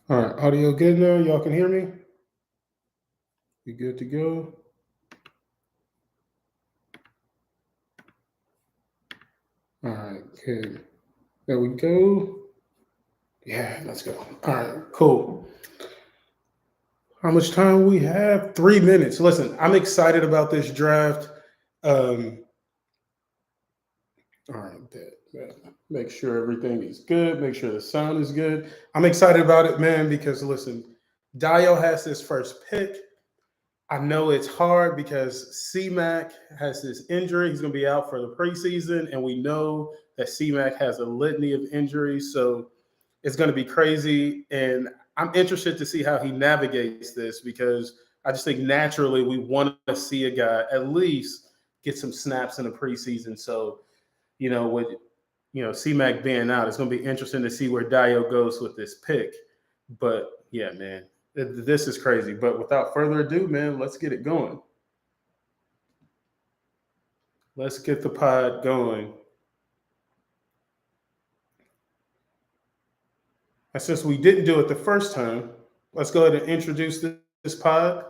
All right, audio good now? Y'all can hear me? You good to go? All right, good. There we go. Yeah, let's go. All right, cool. How much time we have? 3 minutes. Listen, I'm excited about this draft. Um, all right, make sure everything is good. Make sure the sound is good. I'm excited about it, man, because listen, Dio has his first pick. I know it's hard because C-Mac has this injury. He's going to be out for the preseason, and we know that C-Mac has a litany of injuries. So it's going to be crazy. And I'm interested to see how he navigates this because I just think naturally we want to see a guy at least get some snaps in the preseason. So, with C-Mac being out, it's going to be interesting to see where Dio goes with this pick. But yeah, man, this is crazy. But without further ado, man, let's get it going. Let's get the pod going. And since we didn't do it the first time, let's go ahead and introduce this pod.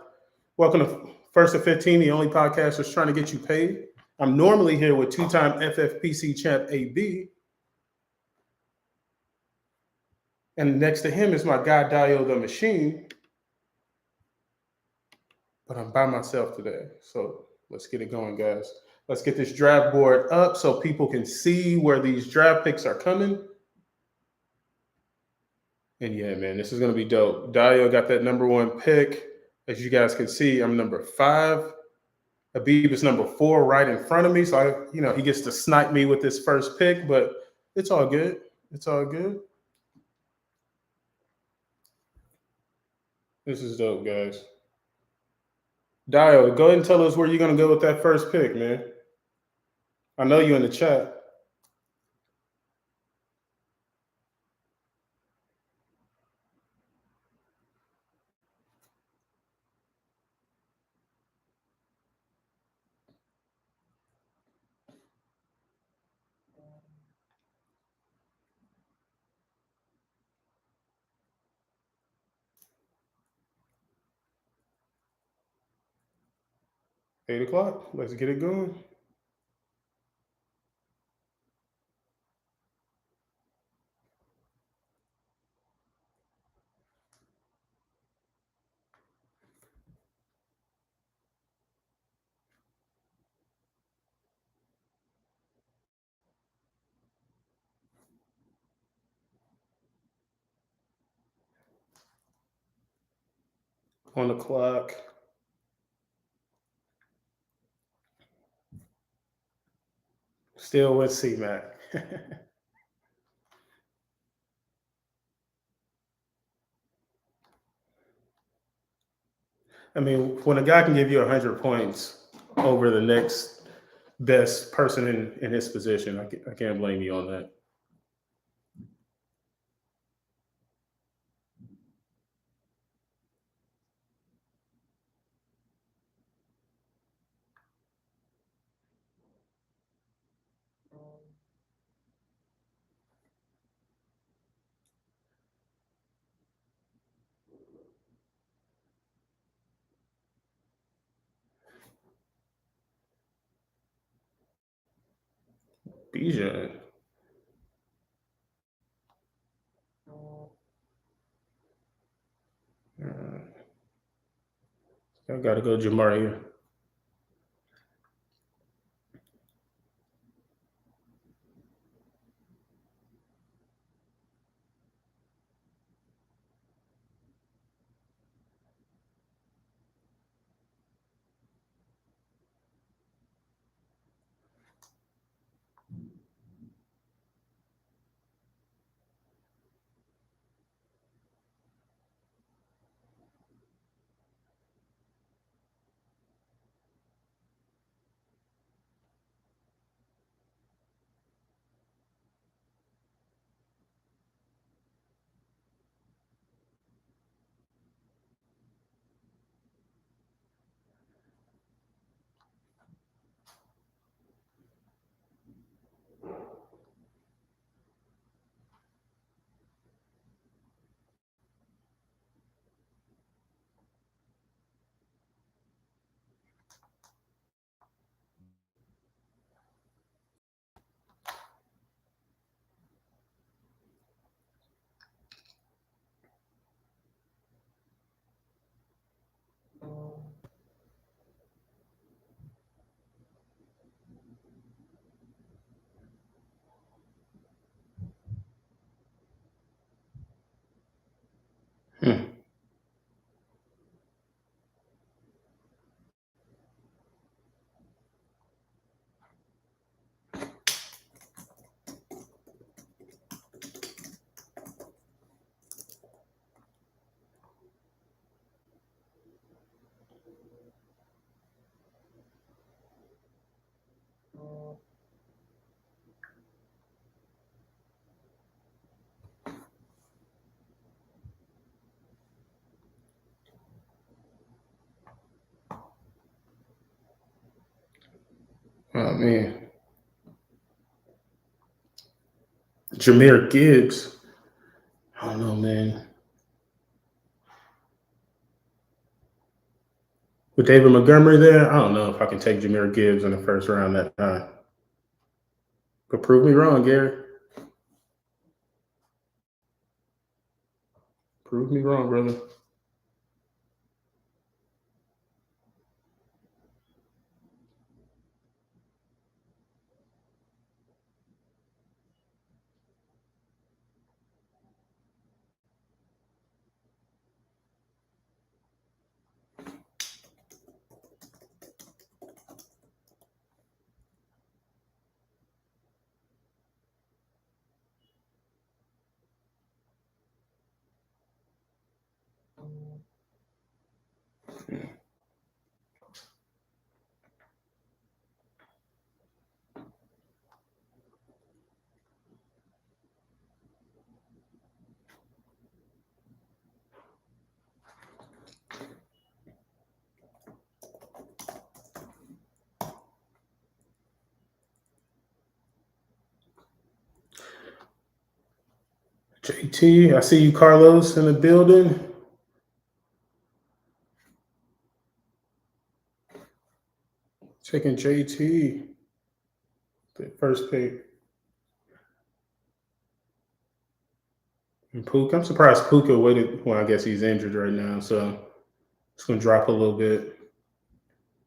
Welcome to First and 15, the only podcast that's trying to get you paid. I'm normally here with two-time FFPC champ AB. And next to him is my guy, Dio the Machine. But I'm by myself today. So let's get it going, guys. Let's get this draft board up so people can see where these draft picks are coming. And yeah, man, this is going to be dope. Dio got that number 1 pick. As you guys can see, I'm number 5. Habib is number 4 right in front of me. So, he gets to snipe me with this first pick, but it's all good. It's all good. This is dope, guys. Dio, go ahead and tell us where you're going to go with that first pick, man. I know you in the chat. Eight o'clock. Let's get it going. On the clock. Still with C-Mac. I mean, when a guy can give you 100 points over the next best person in his position, I can't blame you on that. Bijan. I got to go Jamari. man. Jahmyr Gibbs. I don't know, man. With David Montgomery there, I don't know if I can take Jahmyr Gibbs in the first round that high. But prove me wrong, Gary. Prove me wrong, brother. JT, I see you, Carlos, in the building. Taking JT, the first pick. And Puka, I'm surprised Puka waited. Well, I guess he's injured right now, so it's going to drop a little bit.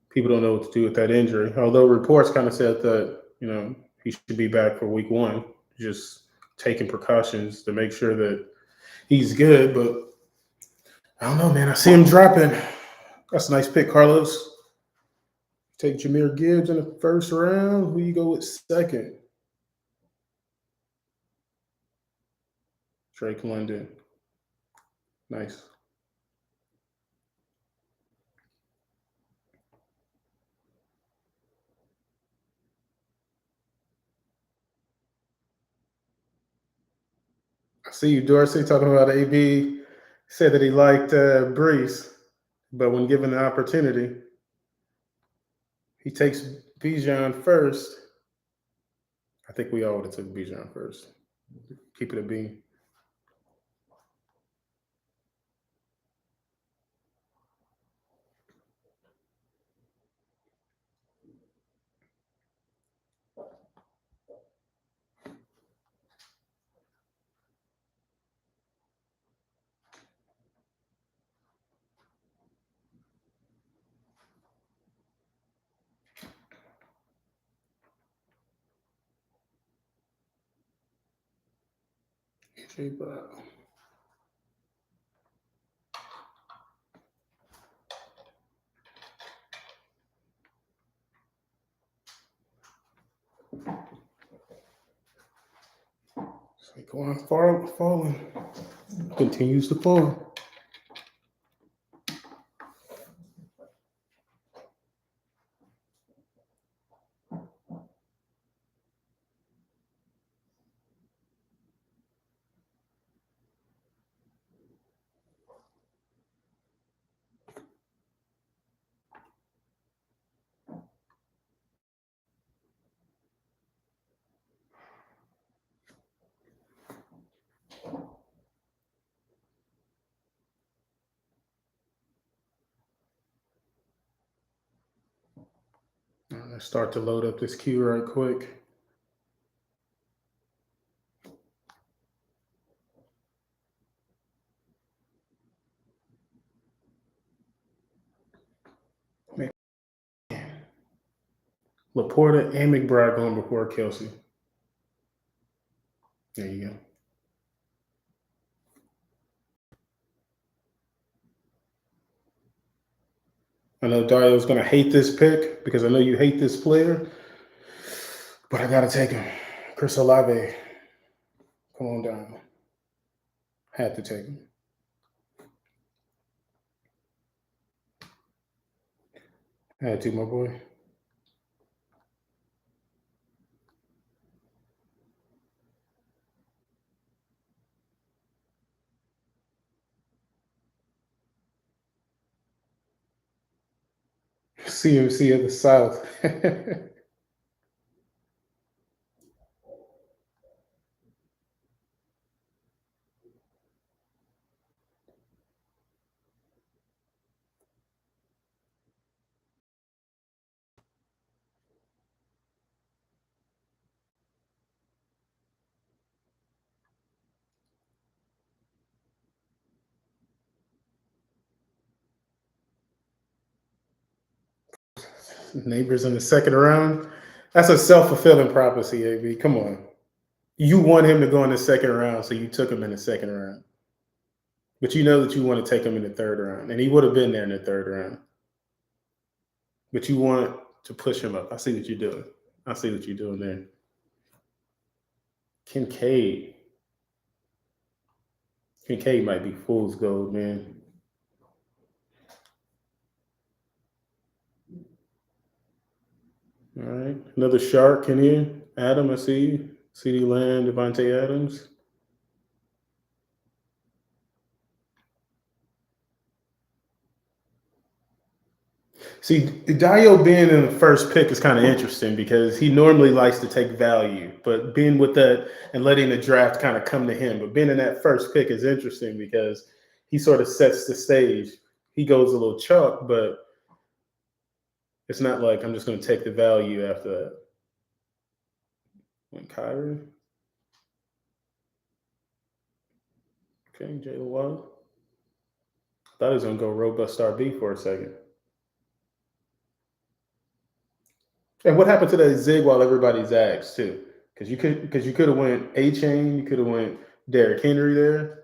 People don't know what to do with that injury. Although reports kind of said that he should be back for week 1, just taking precautions to make sure that he's good. But I don't know, man. I see him dropping. That's a nice pick, Carlos. Take Jahmyr Gibbs in the first round. Who you go with second? Drake London. Nice. I see you, Dorsey, talking about AB. Said that he liked Brees, but when given the opportunity, he takes Bijan first. I think we all would have took Bijan first. Keep it a bean. AJ Brown. Saquon falling. Continues to fall. Let's start to load up this queue right quick. Man. Laporta and McBride going before Kelsey. There you go. I know Dario's going to hate this pick because I know you hate this player, but I got to take him. Chris Olave. Come on down. Had to take him. Had to, my boy. CMC of the South. Neighbors in the second round. That's a self-fulfilling prophecy, AB. Come on. You want him to go in the second round, so you took him in the second round. But you know that you want to take him in the third round. And he would have been there in the third round. But you want to push him up. I see what you're doing. I see what you're doing there. Kincaid. Kincaid might be fool's gold, man. All right. Another shark in here. Adam, I see you. CeeDee Lamb, Devontae Adams. See, Dio being in the first pick is kind of interesting because he normally likes to take value, but being with that and letting the draft kind of come to him. But being in that first pick is interesting because he sort of sets the stage. He goes a little chalk, but it's not like I'm just going to take the value after that. And Kyrie. Okay, Jalen Waddle. Thought he was going to go robust RB for a second. And what happened to that zig while everybody zags too? Because you could have went A-Chain, you could have went Derrick Henry there.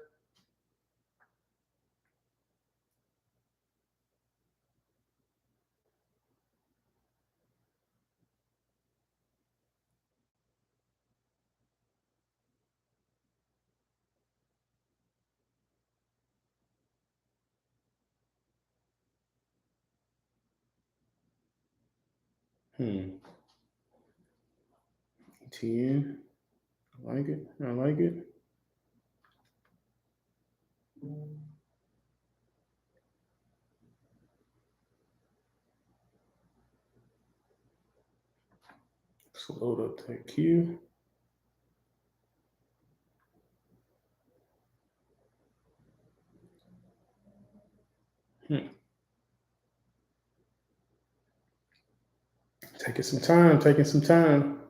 Hmm. 10. I like it. I like it. Let's load up that queue. Taking some time, taking some time.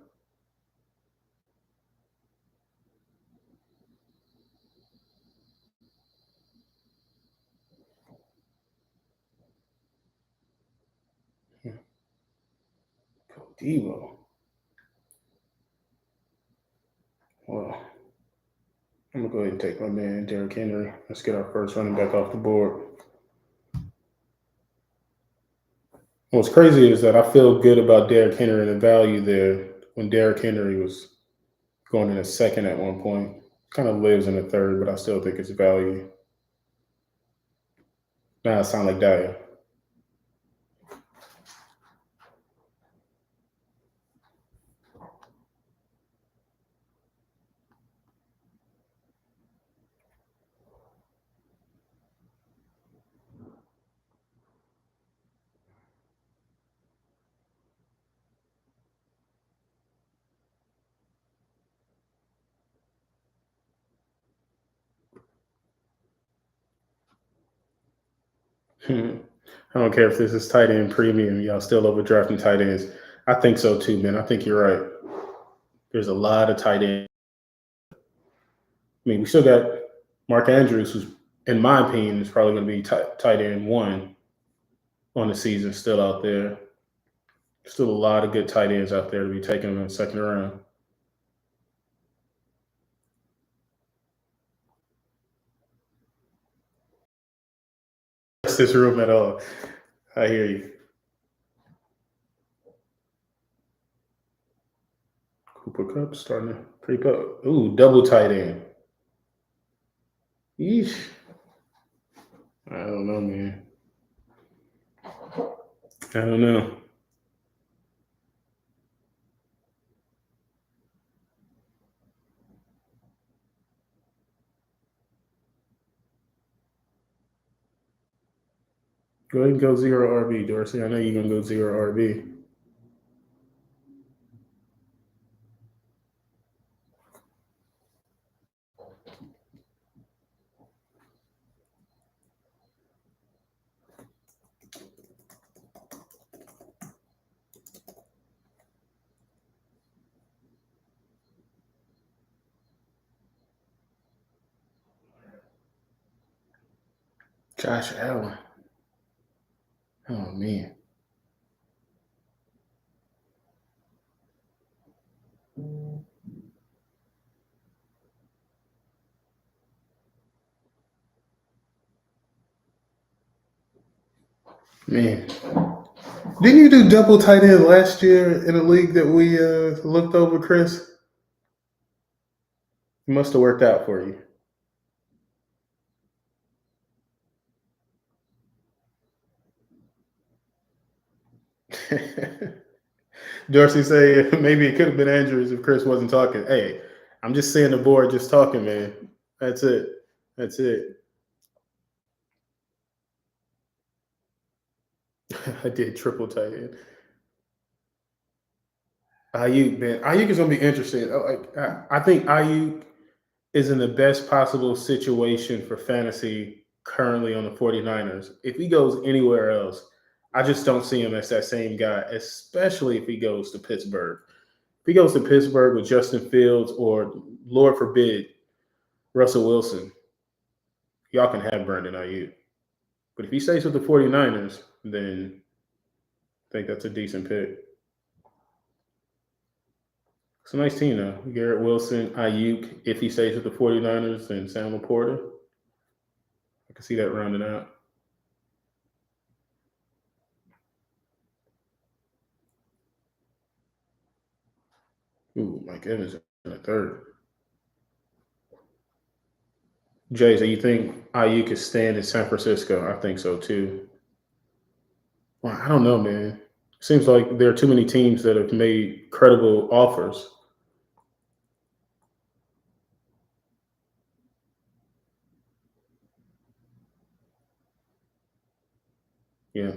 Go Devo. Well, I'm gonna go ahead and take my man Derrick Henry. Let's get our first running back off the board. What's crazy is that I feel good about Derrick Henry and the value there when Derrick Henry was going in a second at one point. Kind of lives in a third, but I still think it's value. Now I sound like Dio. I don't care if this is tight end premium. Y'all still overdrafting tight ends. I think so too, man. I think you're right. There's a lot of tight ends. I mean, we still got Mark Andrews, who's, in my opinion, is probably going to be tight end one on the season, still out there. Still a lot of good tight ends out there to be taken in the second round. This room at all. I hear you. Cooper Kupp starting to creep up. Ooh, double tight end. Yeesh. I don't know, man. I don't know. Go ahead and go zero RB, Dorsey. I know you're going to go zero RB. Josh Allen. Oh, man. Man, didn't you do double tight end last year in a league that we looked over, Chris? It must have worked out for you. Dorsey say maybe it could have been Andrews if Chris wasn't talking. Hey, I'm just saying the board just talking, man. That's it. That's it. I did triple tight end. Ayuk, man. Ayuk is gonna be interesting. I think Ayuk is in the best possible situation for fantasy currently on the 49ers. If he goes anywhere else, I just don't see him as that same guy, especially if he goes to Pittsburgh. If he goes to Pittsburgh with Justin Fields or, Lord forbid, Russell Wilson, y'all can have Brandon Ayuk. But if he stays with the 49ers, then I think that's a decent pick. It's a nice team, though. Garrett Wilson, Ayuk, if he stays with the 49ers, then Sam Laporta. I can see that rounding out. Ooh, Mike Evans in the third. Jay, so you think Ayuk is staying in San Francisco? I think so too. Well, I don't know, man. Seems like there are too many teams that have made credible offers. Yeah.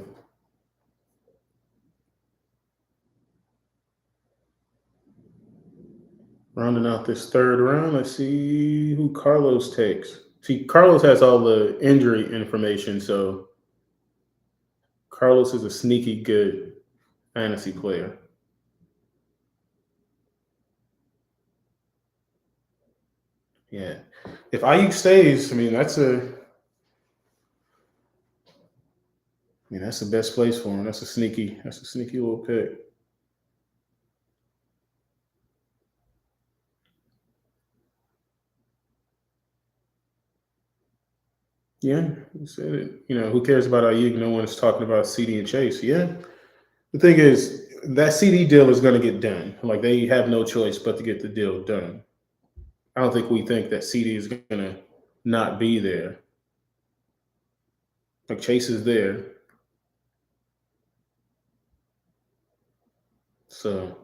Rounding out this third round, let's see who Carlos takes. See, Carlos has all the injury information, so Carlos is a sneaky good fantasy player. Yeah. If Ayuk stays, that's the best place for him. That's a sneaky little pick. Yeah, you said it. Who cares about Ayuk? No one is talking about CD and Chase. Yeah. The thing is, that CD deal is going to get done. Like they have no choice but to get the deal done. I don't think we think that CD is going to not be there. Like Chase is there, so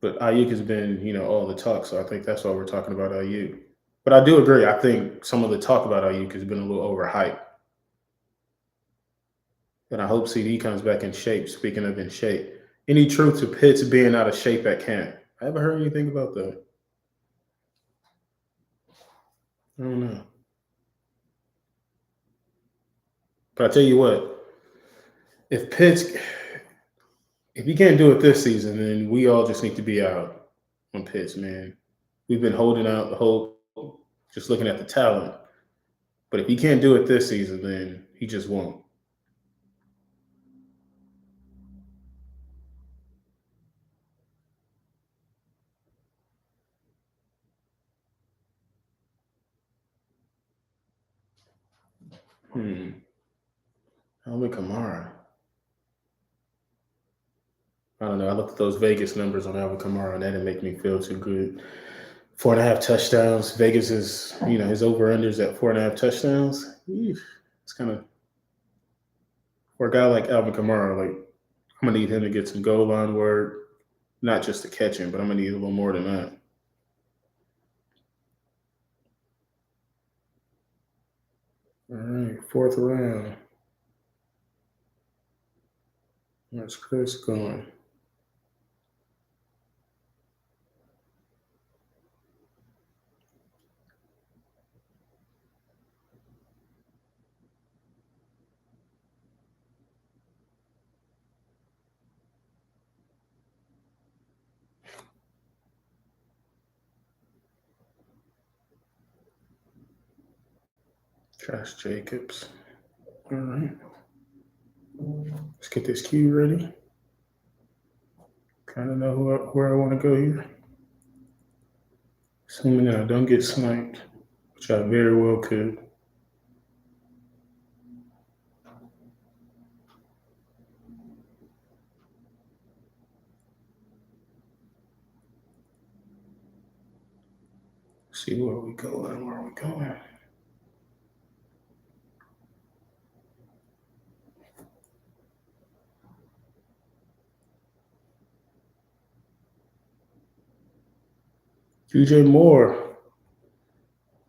but Ayuk has been, all the talk. So I think that's why we're talking about Ayuk. But I do agree. I think some of the talk about Ayuk has been a little overhyped. And I hope CD comes back in shape. Speaking of in shape, any truth to Pitts being out of shape at camp? I haven't heard anything about that. I don't know. But I tell you what, if Pitts, if he can't do it this season, then we all just need to be out on Pitts, man. We've been holding out the hope, just looking at the talent. But if he can't do it this season, then he just won't. Hmm. Alvin Kamara. I don't know. I looked at those Vegas numbers on Alvin Kamara, and that didn't make me feel too good. 4.5 touchdowns. Vegas is, his over unders at 4.5 touchdowns. It's kind of for a guy like Alvin Kamara. Like I'm gonna need him to get some goal line work, not just to catch him, but I'm gonna need a little more than that. All right, fourth round. Where's Chris going? Josh Jacobs. All right. Let's get this queue ready. Kind of know where I want to go here. Assuming that I don't get sniped, which I very well could. See where we going. Where are we going? DJ Moore.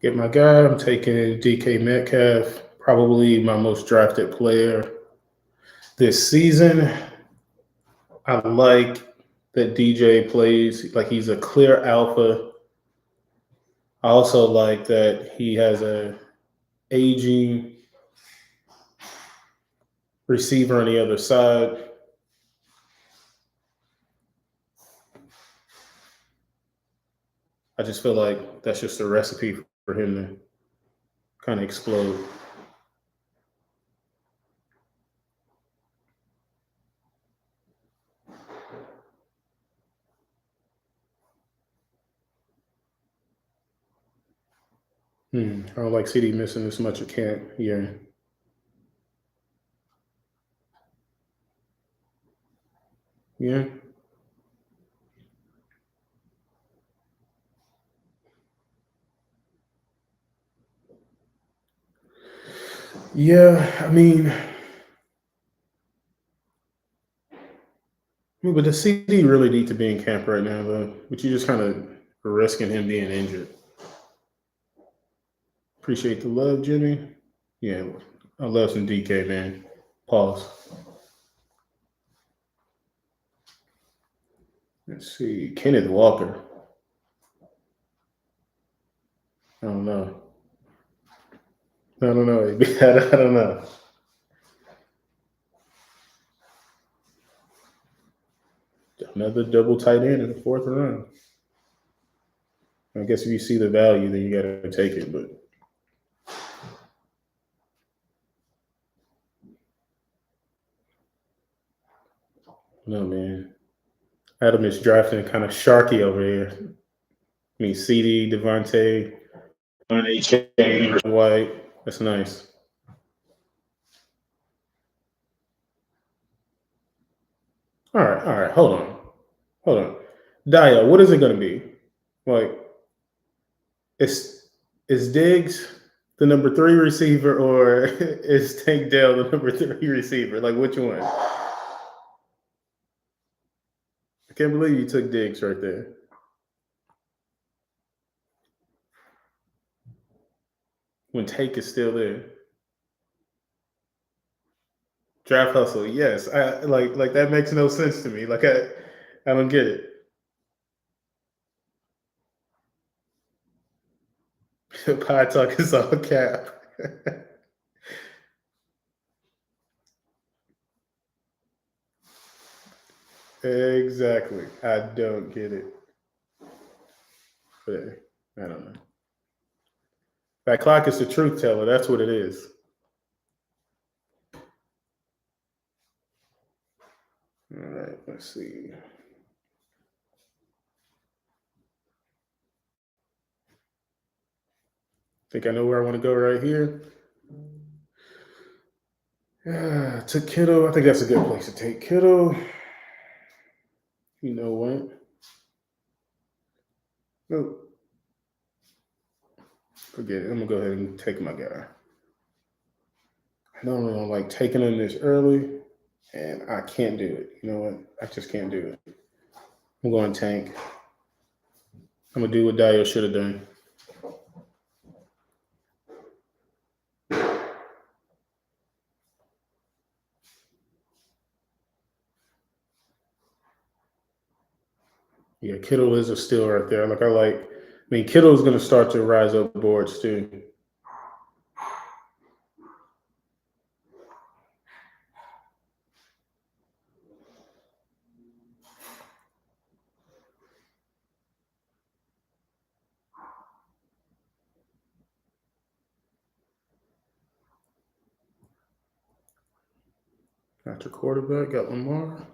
Get my guy. I'm taking DK Metcalf, probably my most drafted player this season. I like that DJ plays like he's a clear alpha. I also like that he has a aging receiver on the other side. I just feel like that's just a recipe for him to kind of explode. I don't like CD missing this much. I can't. Yeah. Yeah. Yeah. But the CD really need to be in camp right now, though. But you just kind of risking him being injured. Appreciate the love, Jimmy. Yeah, I love some DK, man. Pause. Let's see. Kenneth Walker. I don't know. I don't know. I don't know. Another double tight end in the fourth round. I guess if you see the value, then you got to take it. But no, man. Adam is drafting kind of sharky over here. I mean, CD, Devontae, White. That's nice. All right. Hold on. Dio, what is it going to be? Like, is Diggs the number 3 receiver or is Tank Dell the number 3 receiver? Like, which one? I can't believe you took Diggs right there. When Tank is still there. Draft hustle, yes. I like that makes no sense to me. Like I don't get it. Pie talk is all cap. Exactly. I don't get it. But I don't know. That clock is the truth teller. That's what it is. All right, let's see. Think I know where I want to go right here. Took Kittle. I think that's a good place to take Kittle. You know what? No. Forget it. I'm gonna go ahead and take my guy. I normally don't like taking him this early, and I can't do it. You know what? I just can't do it. I'm going tank. I'm gonna do what Dio should have done. Yeah, Kittle is a steal right there. I mean, Kittle's gonna start to rise up boards too. Got your quarterback, got Lamar.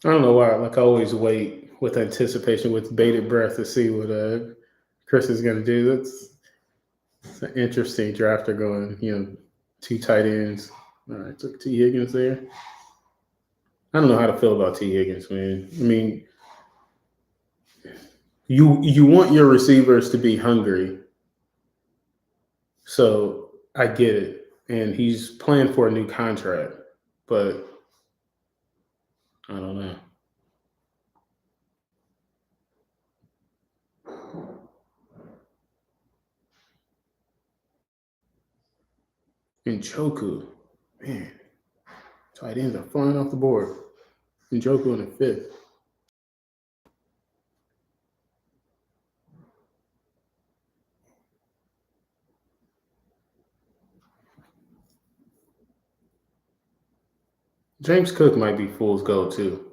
I don't know why. Like I always wait with anticipation, with bated breath, to see what Chris is going to do. It's an interesting draft. They're going, two tight ends. All right, took T Higgins there. I don't know how to feel about T Higgins, man. I mean, you want your receivers to be hungry, so I get it, and he's playing for a new contract, but I don't know. Njoku, man, tight ends are flying off the board. Njoku in the fifth. James Cook might be fool's gold too.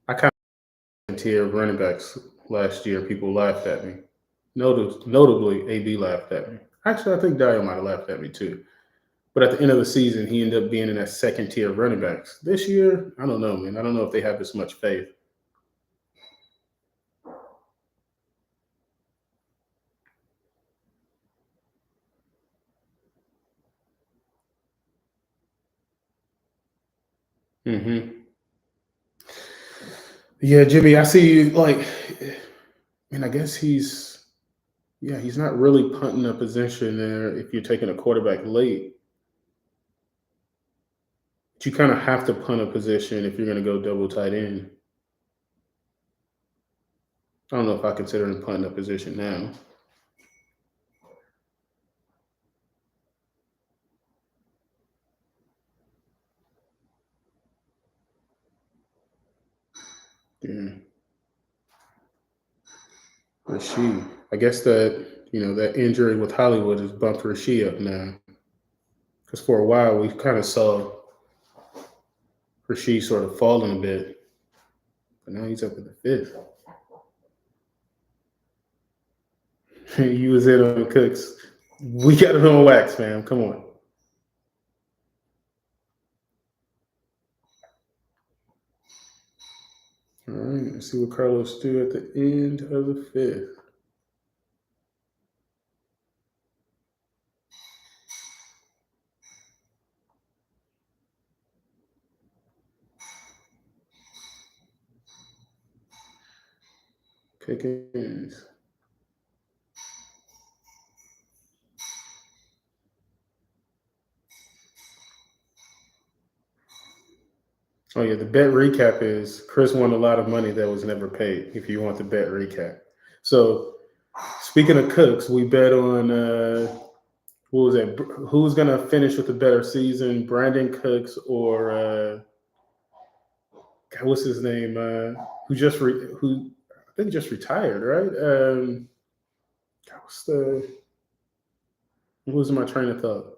I kind of tier of running backs last year. People laughed at me. Notably, AB laughed at me. Actually, I think Dio might have laughed at me too. But at the end of the season, he ended up being in that second tier of running backs. This year, I don't know, man. I don't know if they have this much faith. Mm-hmm. Yeah, Jimmy, I see you. Like, and I guess he's not really punting a position there if you're taking a quarterback late. But you kind of have to punt a position if you're going to go double tight end. I don't know if I consider him punting a position now. Yeah. Rasheed. I guess that injury with Hollywood has bumped Rasheed up now. Because for a while we kind of saw Rasheed sort of falling a bit, but now he's up in the fifth. You was in on Cooks. We got it on wax, fam. Come on. All right, let's see what Carlos do at the end of the fifth. Pickens. Oh yeah, the bet recap is Chris won a lot of money that was never paid. If you want the bet recap, so speaking of Cooks, we bet on what was that? Who's gonna finish with a better season, Brandon Cooks or God, what's his name? Who I think just retired, right? God, who's my train of thought?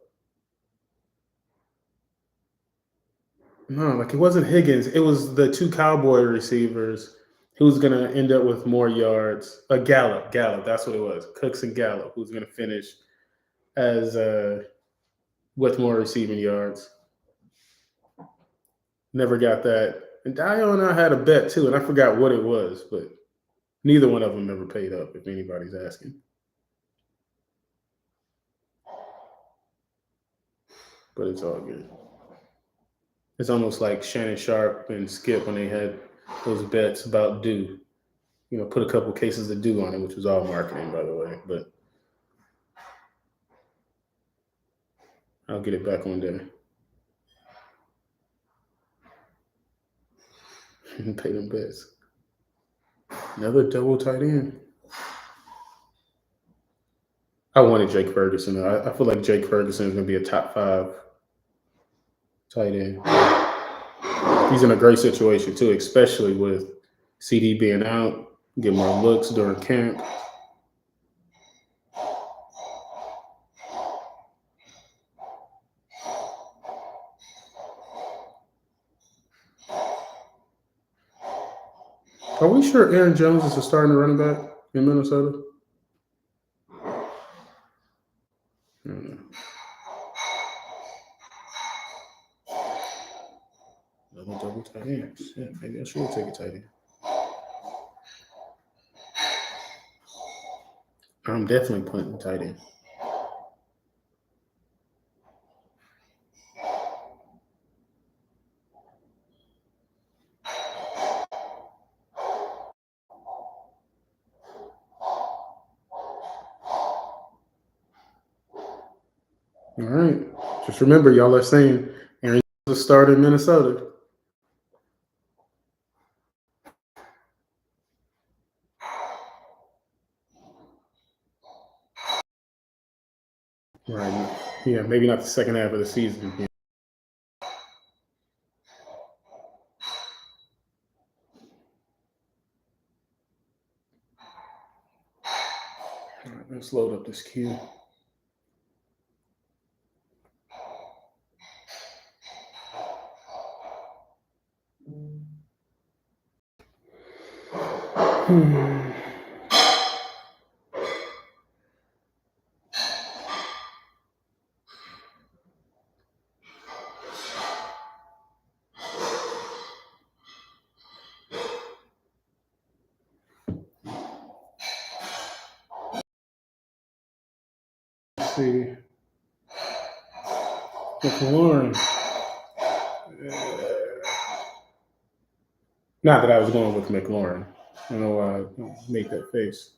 No, like it wasn't Higgins. It was the two Cowboy receivers who's gonna end up with more yards. Gallup. That's what it was. Cooks and Gallup. Who's gonna finish as with more receiving yards? Never got that. And Dio and I had a bet too, and I forgot what it was, but neither one of them ever paid up. If anybody's asking, but it's all good. It's almost like Shannon Sharp and Skip when they had those bets about dew. Put a couple cases of dew on it, which was all marketing, by the way. But I'll get it back one day. And pay them bets. Another double tight end. I wanted Jake Ferguson. I feel like Jake Ferguson is going to be a top 5 tight end. He's in a great situation too, especially with CD being out, get more looks during camp. Are we sure Aaron Jones is a starting running back in Minnesota? I don't know. Another double tight end. Yeah, maybe I should take a tight end. I'm definitely punting tight end. All right. Just remember, y'all are saying Aaron is a starter in Minnesota. Right. Yeah, maybe not the second half of the season. Yeah. All right, let's load up this queue. Let's see. McLaurin. Not that I was going with McLaurin. I know why I make that face.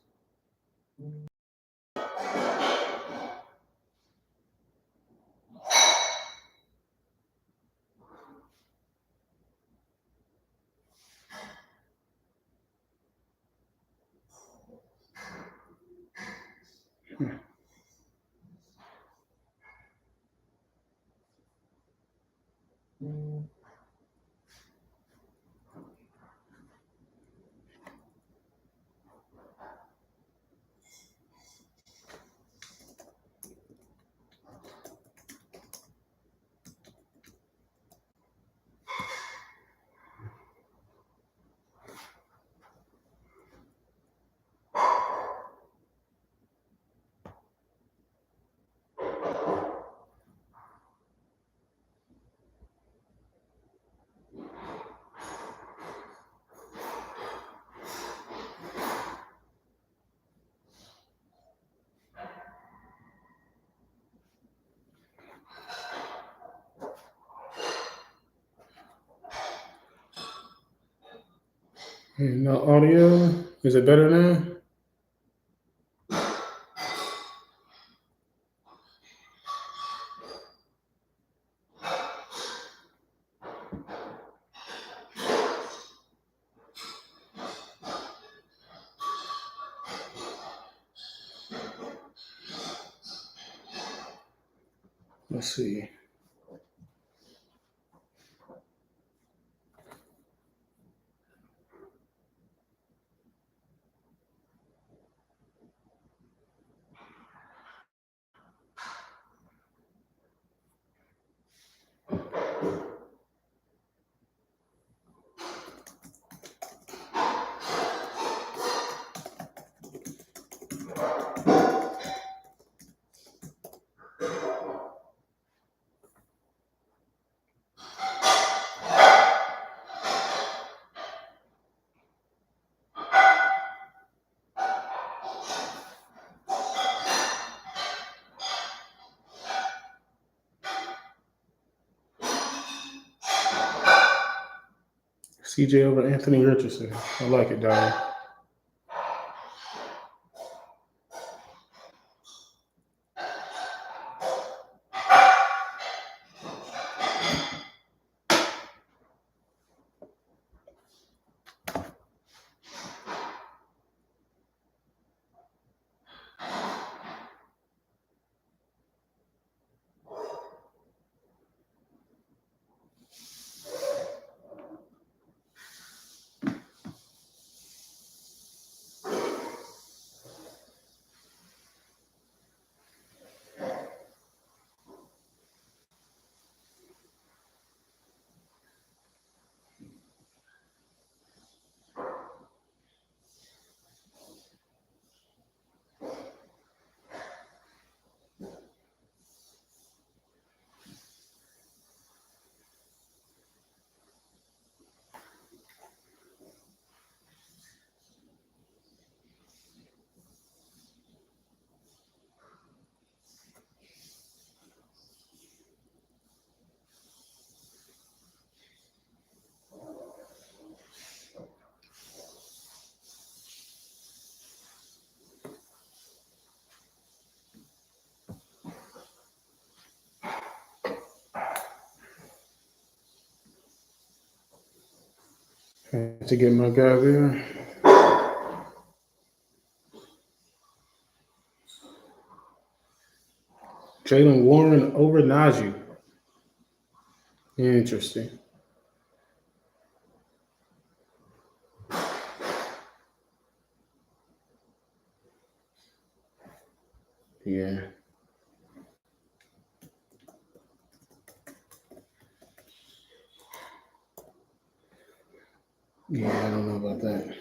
No audio. Is it better now? Let's see. CJ over Anthony Richardson. I like it, Diane. Trying to get my guy there. Jalen Warren over Najee. Interesting. Yeah. Yeah, I don't know about that.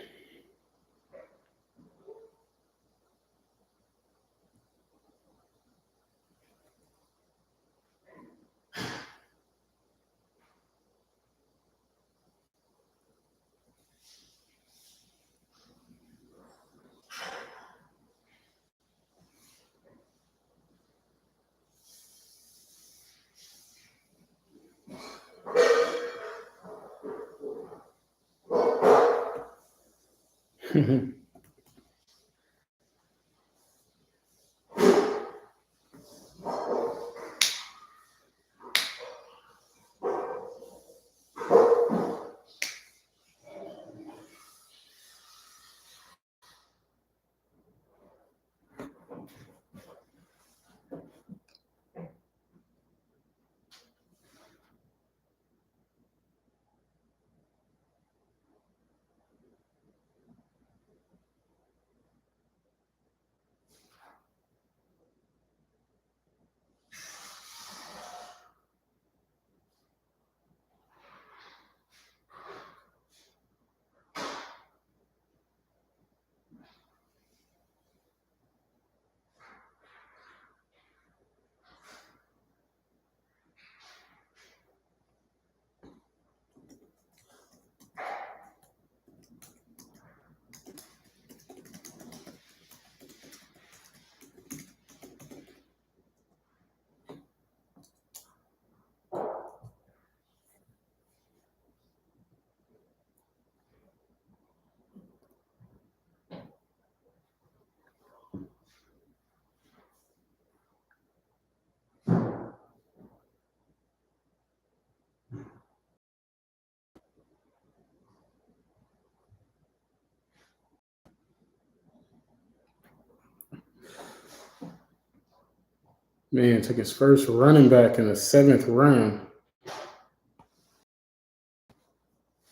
Man took his first running back in the 7th round.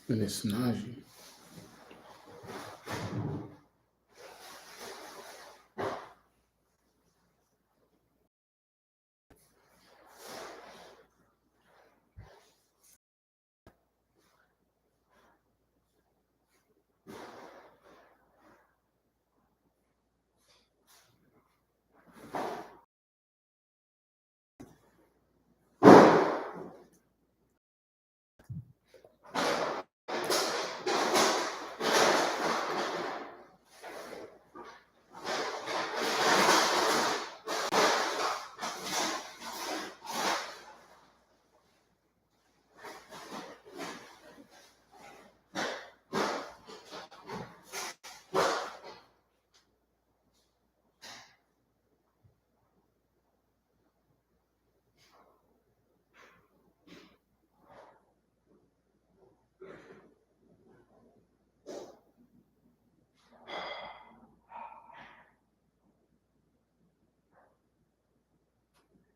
And it's Najee.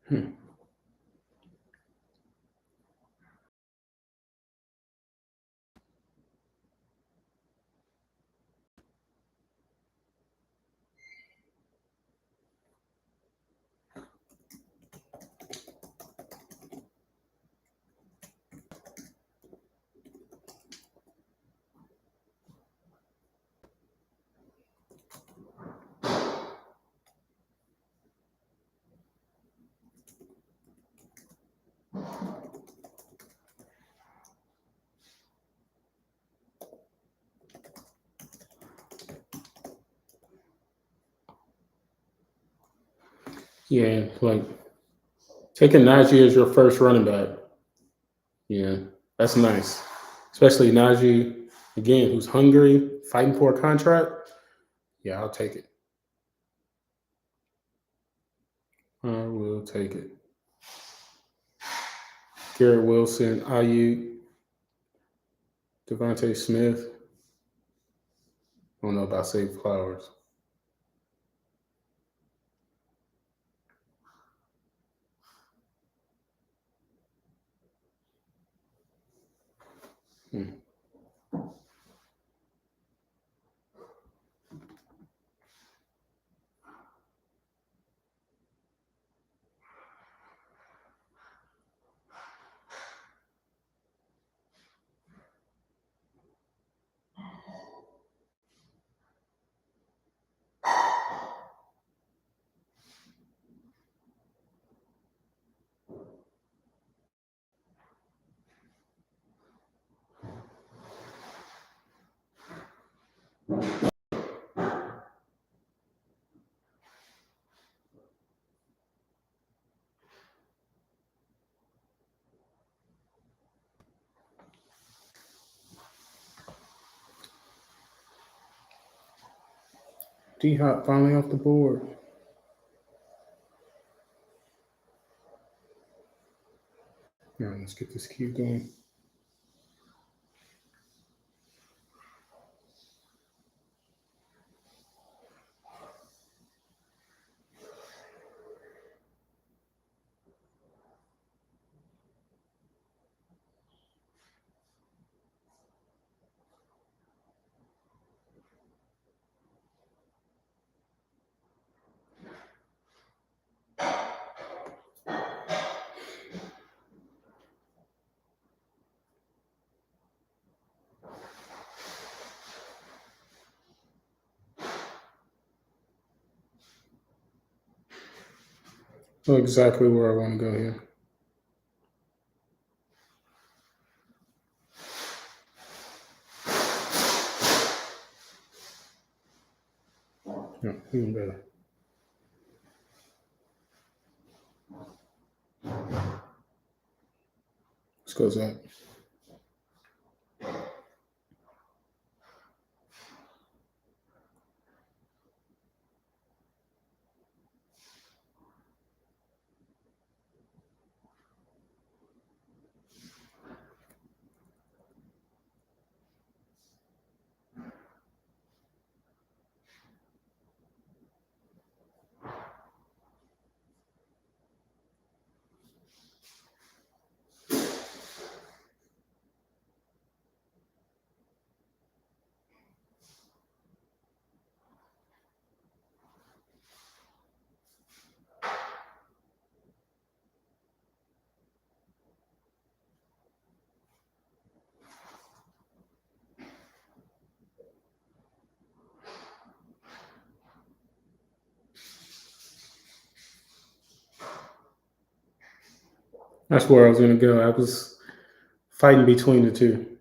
Hmm. Yeah, like taking Najee as your first running back. Yeah, that's nice. Especially Najee, again, who's hungry, fighting for a contract. Yeah, I'll take it. I will take it. Garrett Wilson, Ayuk. Devontae Smith. I don't know about Save Flowers. Hmm. D Hop finally off the board. All right, let's get this queue going. Know exactly where I want to go here. Yeah, even better. Let's go, Zach. That's where I was going to go. I was fighting between the two.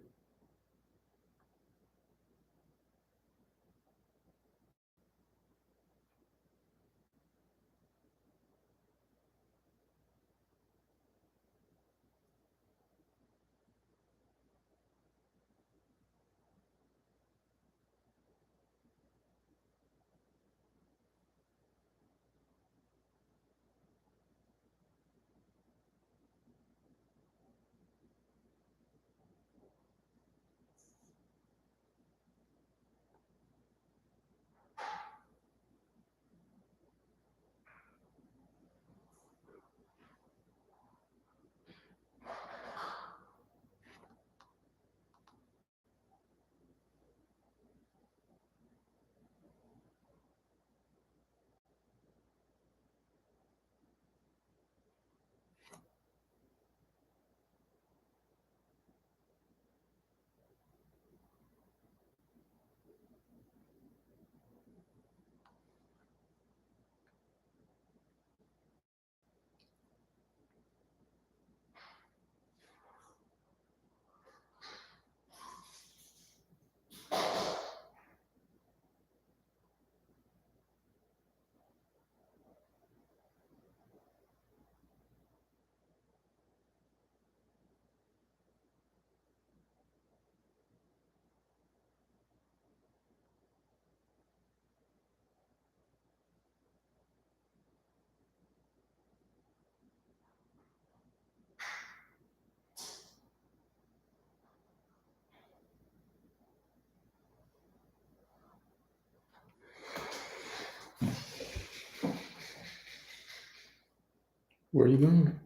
Where are you going?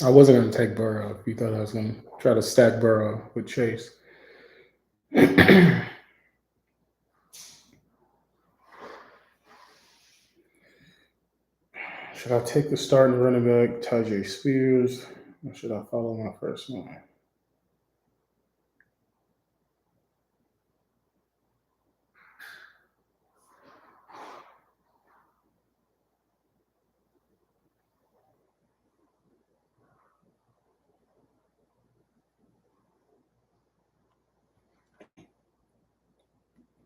I wasn't going to take Burrow if you thought I was going to try to stack Burrow with Chase. Should I take the starting running back, Tajay Spears, or should I follow my first one?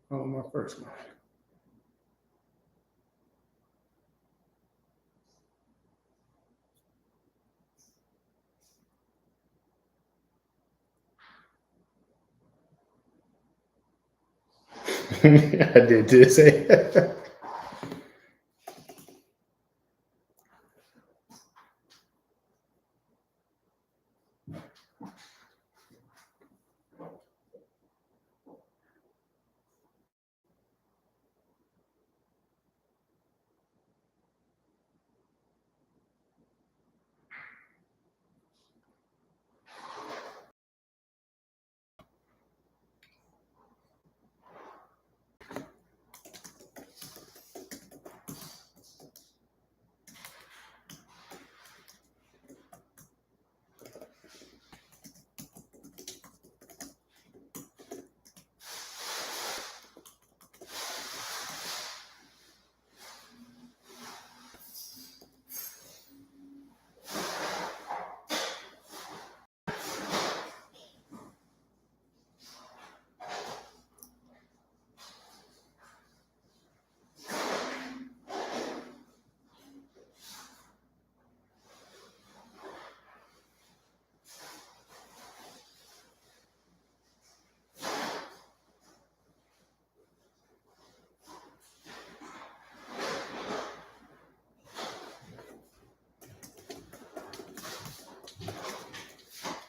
Follow my first one. I did this.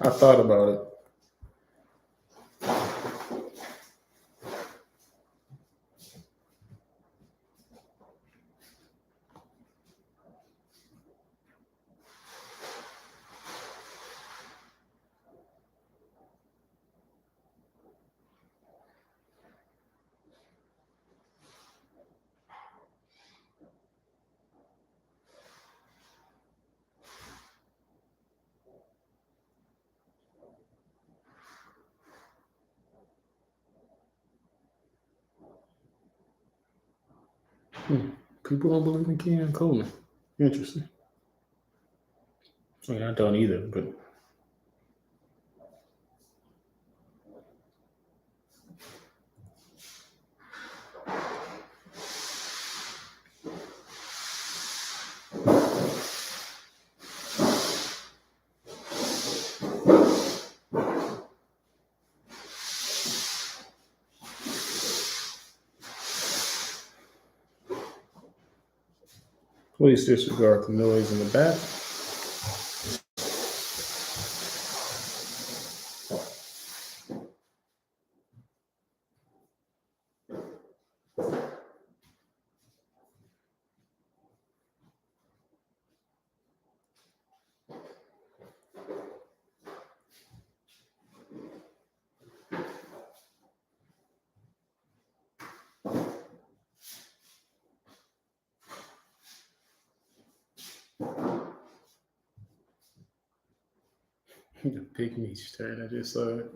I thought about it. People don't believe in Keon Coleman. Interesting. I mean, I don't either, but please disregard the noise in the back. The Big Meat's turn. I just saw it.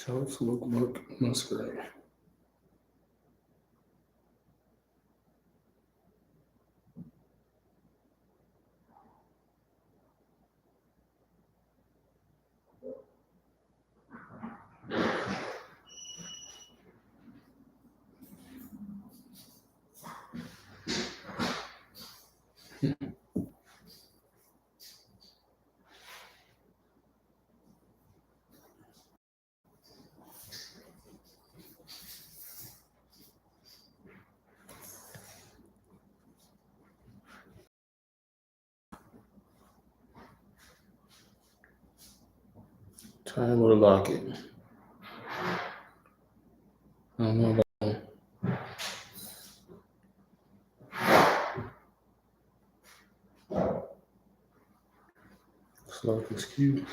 Schultz look Musgrave. Tyler Lockett. I don't know about him. Looks like it's cute.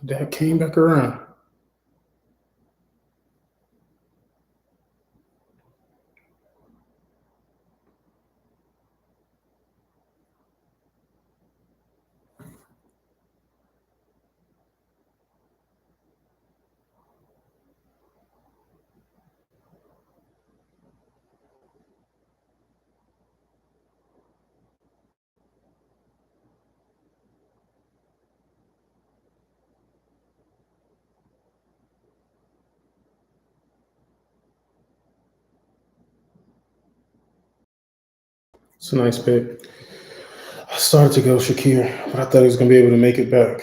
That came back around. It's a nice pick. I started to go Shakir, but I thought he was going to be able to make it back.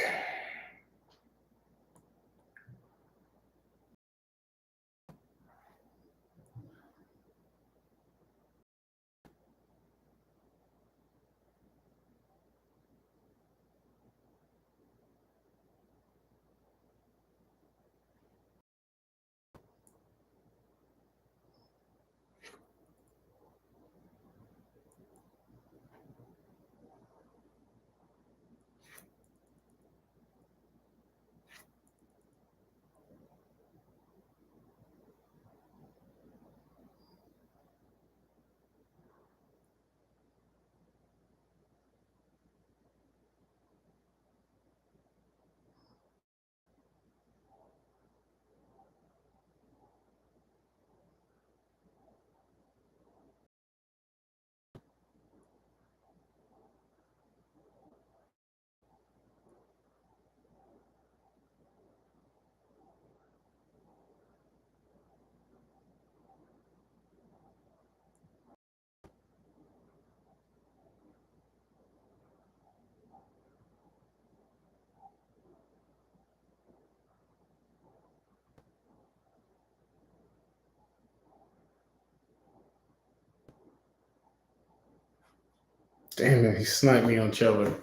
Damn it, he sniped me on cello.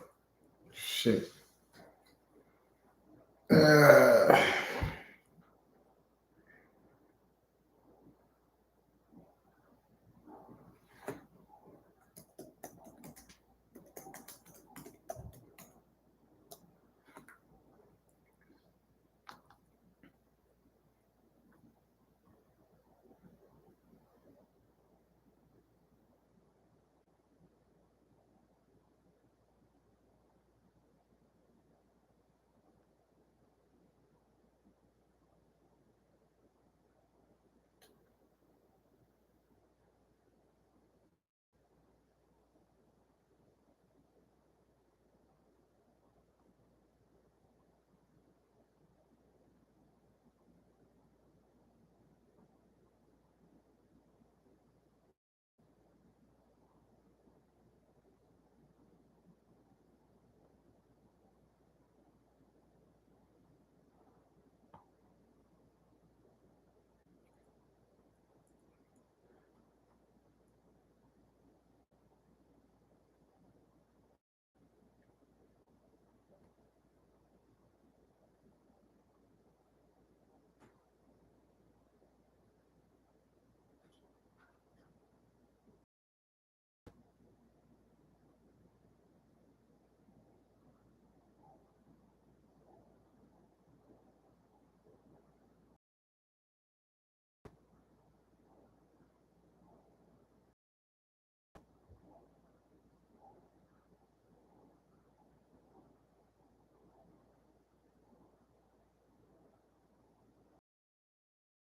Shit.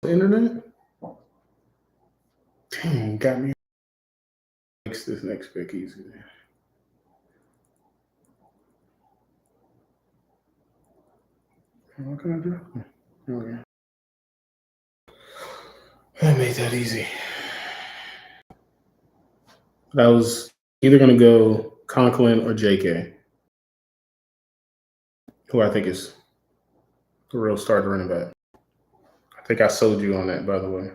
internet. Dang, got me. Makes this next pick easy. What can I do? Okay. That made that easy. I was either going to go Conklin or JK, who I think is the real starter running back. I think I sold you on that, by the way.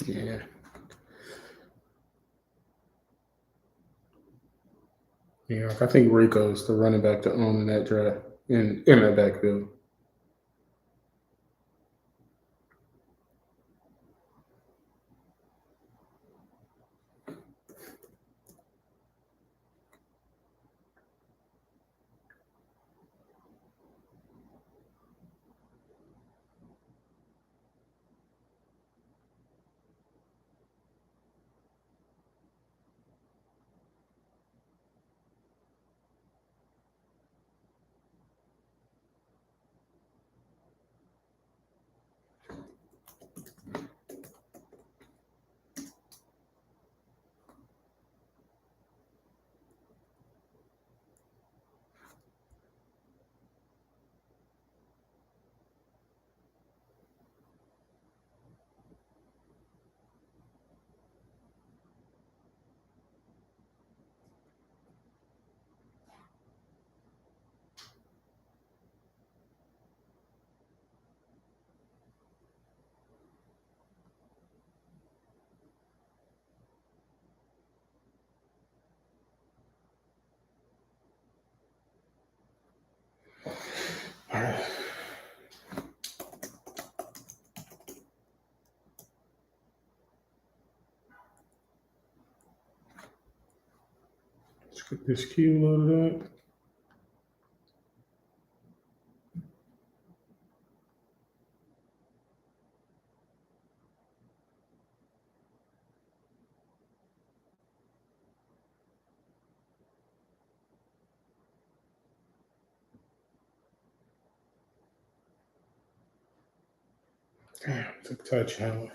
Yeah. Yeah, I think Rico's the running back to own in that draft in that backfield. Get this cue loaded up. Damn, took touchdown.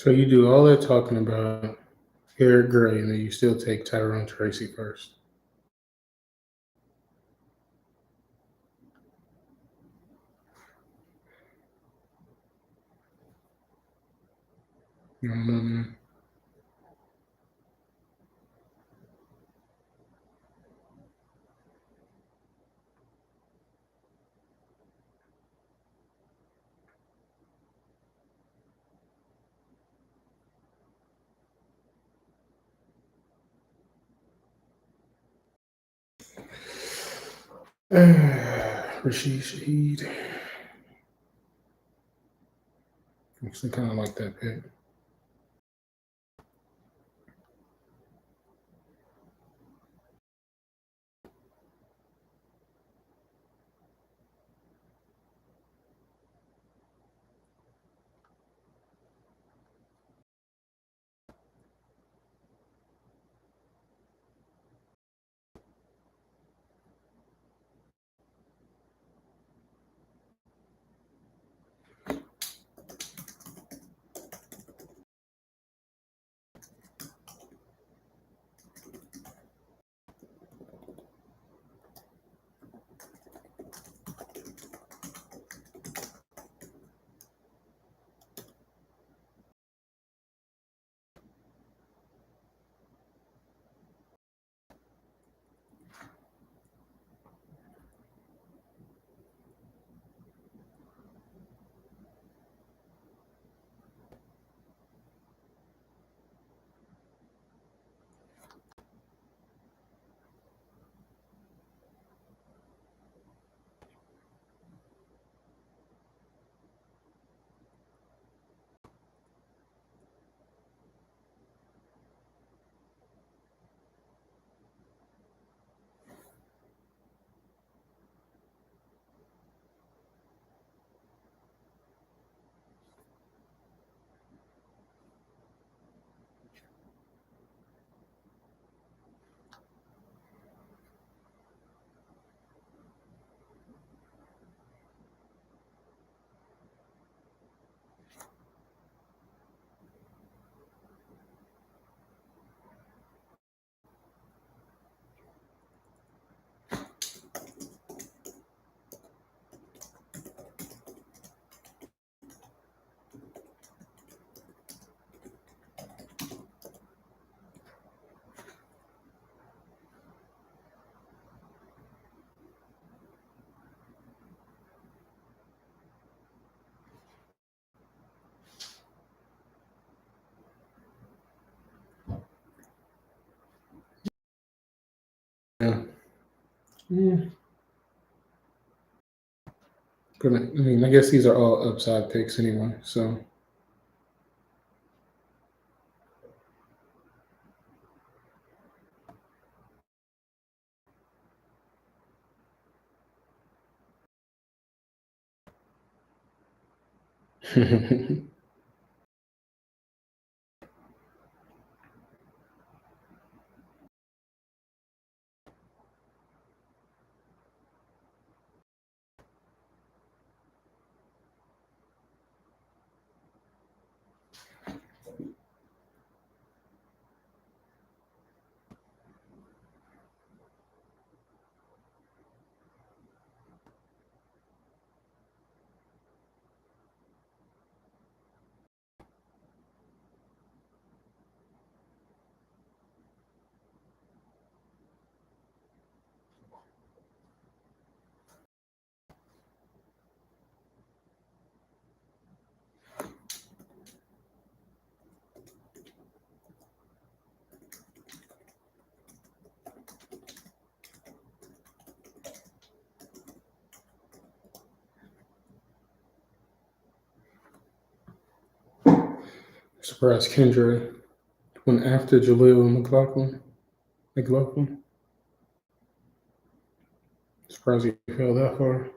So you do all that talking about Eric Gray, and then you still take Tyrone Tracy first. Mm-hmm. Rashid Shaheed. Actually, kind of like that pick. Yeah. I guess these are all upside picks anyway. So surprised Kendra went after Jaleel McLaughlin. Surprised he fell that far.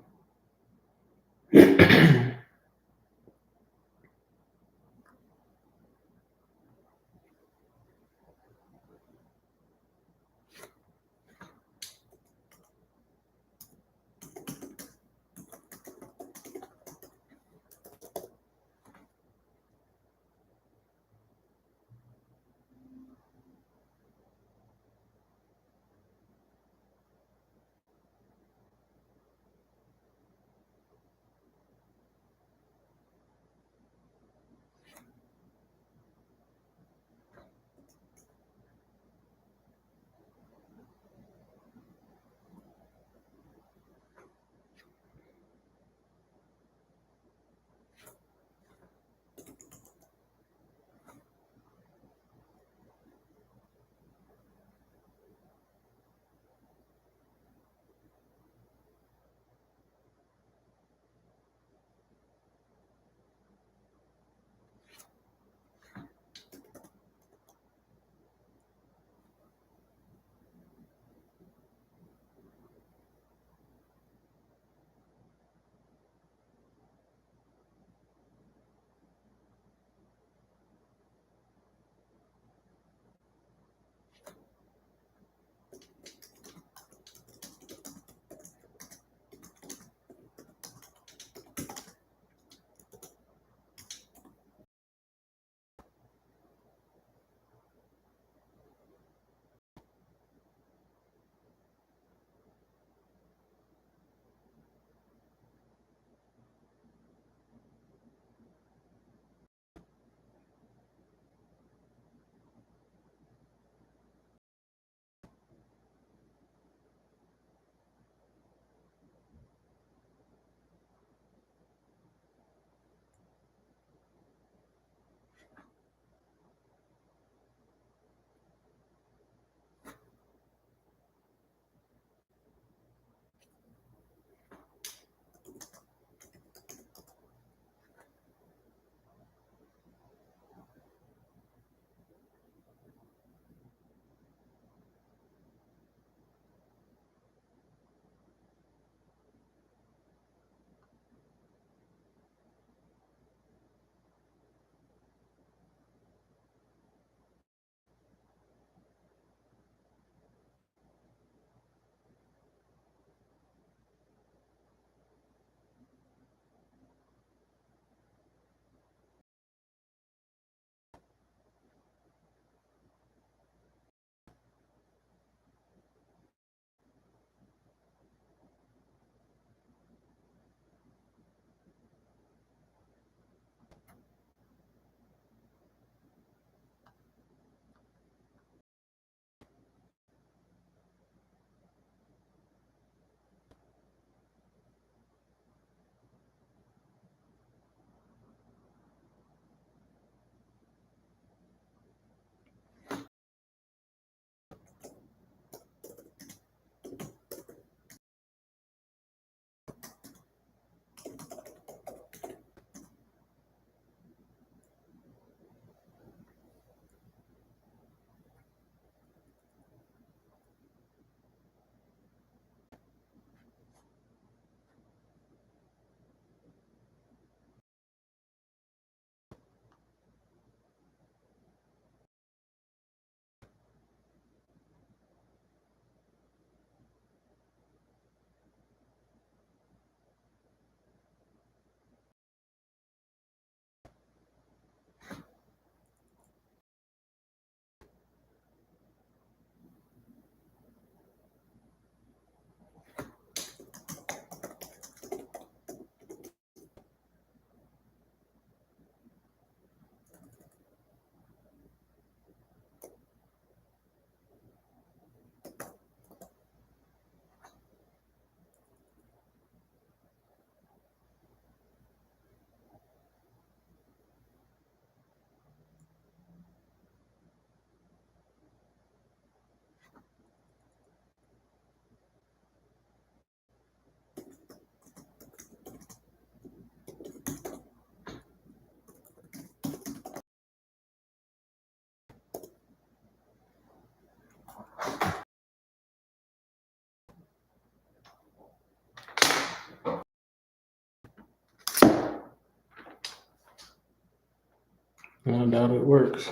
I doubt it works.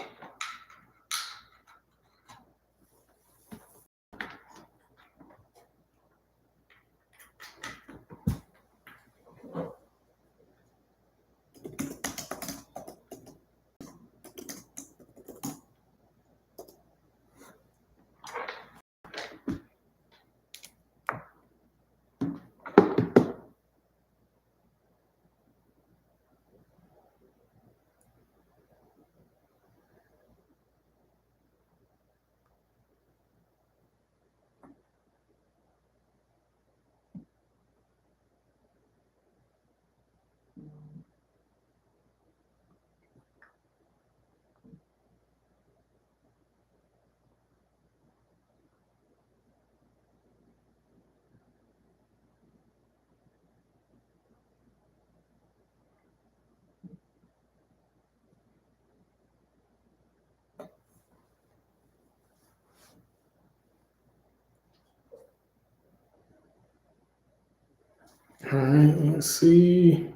All right, let's see.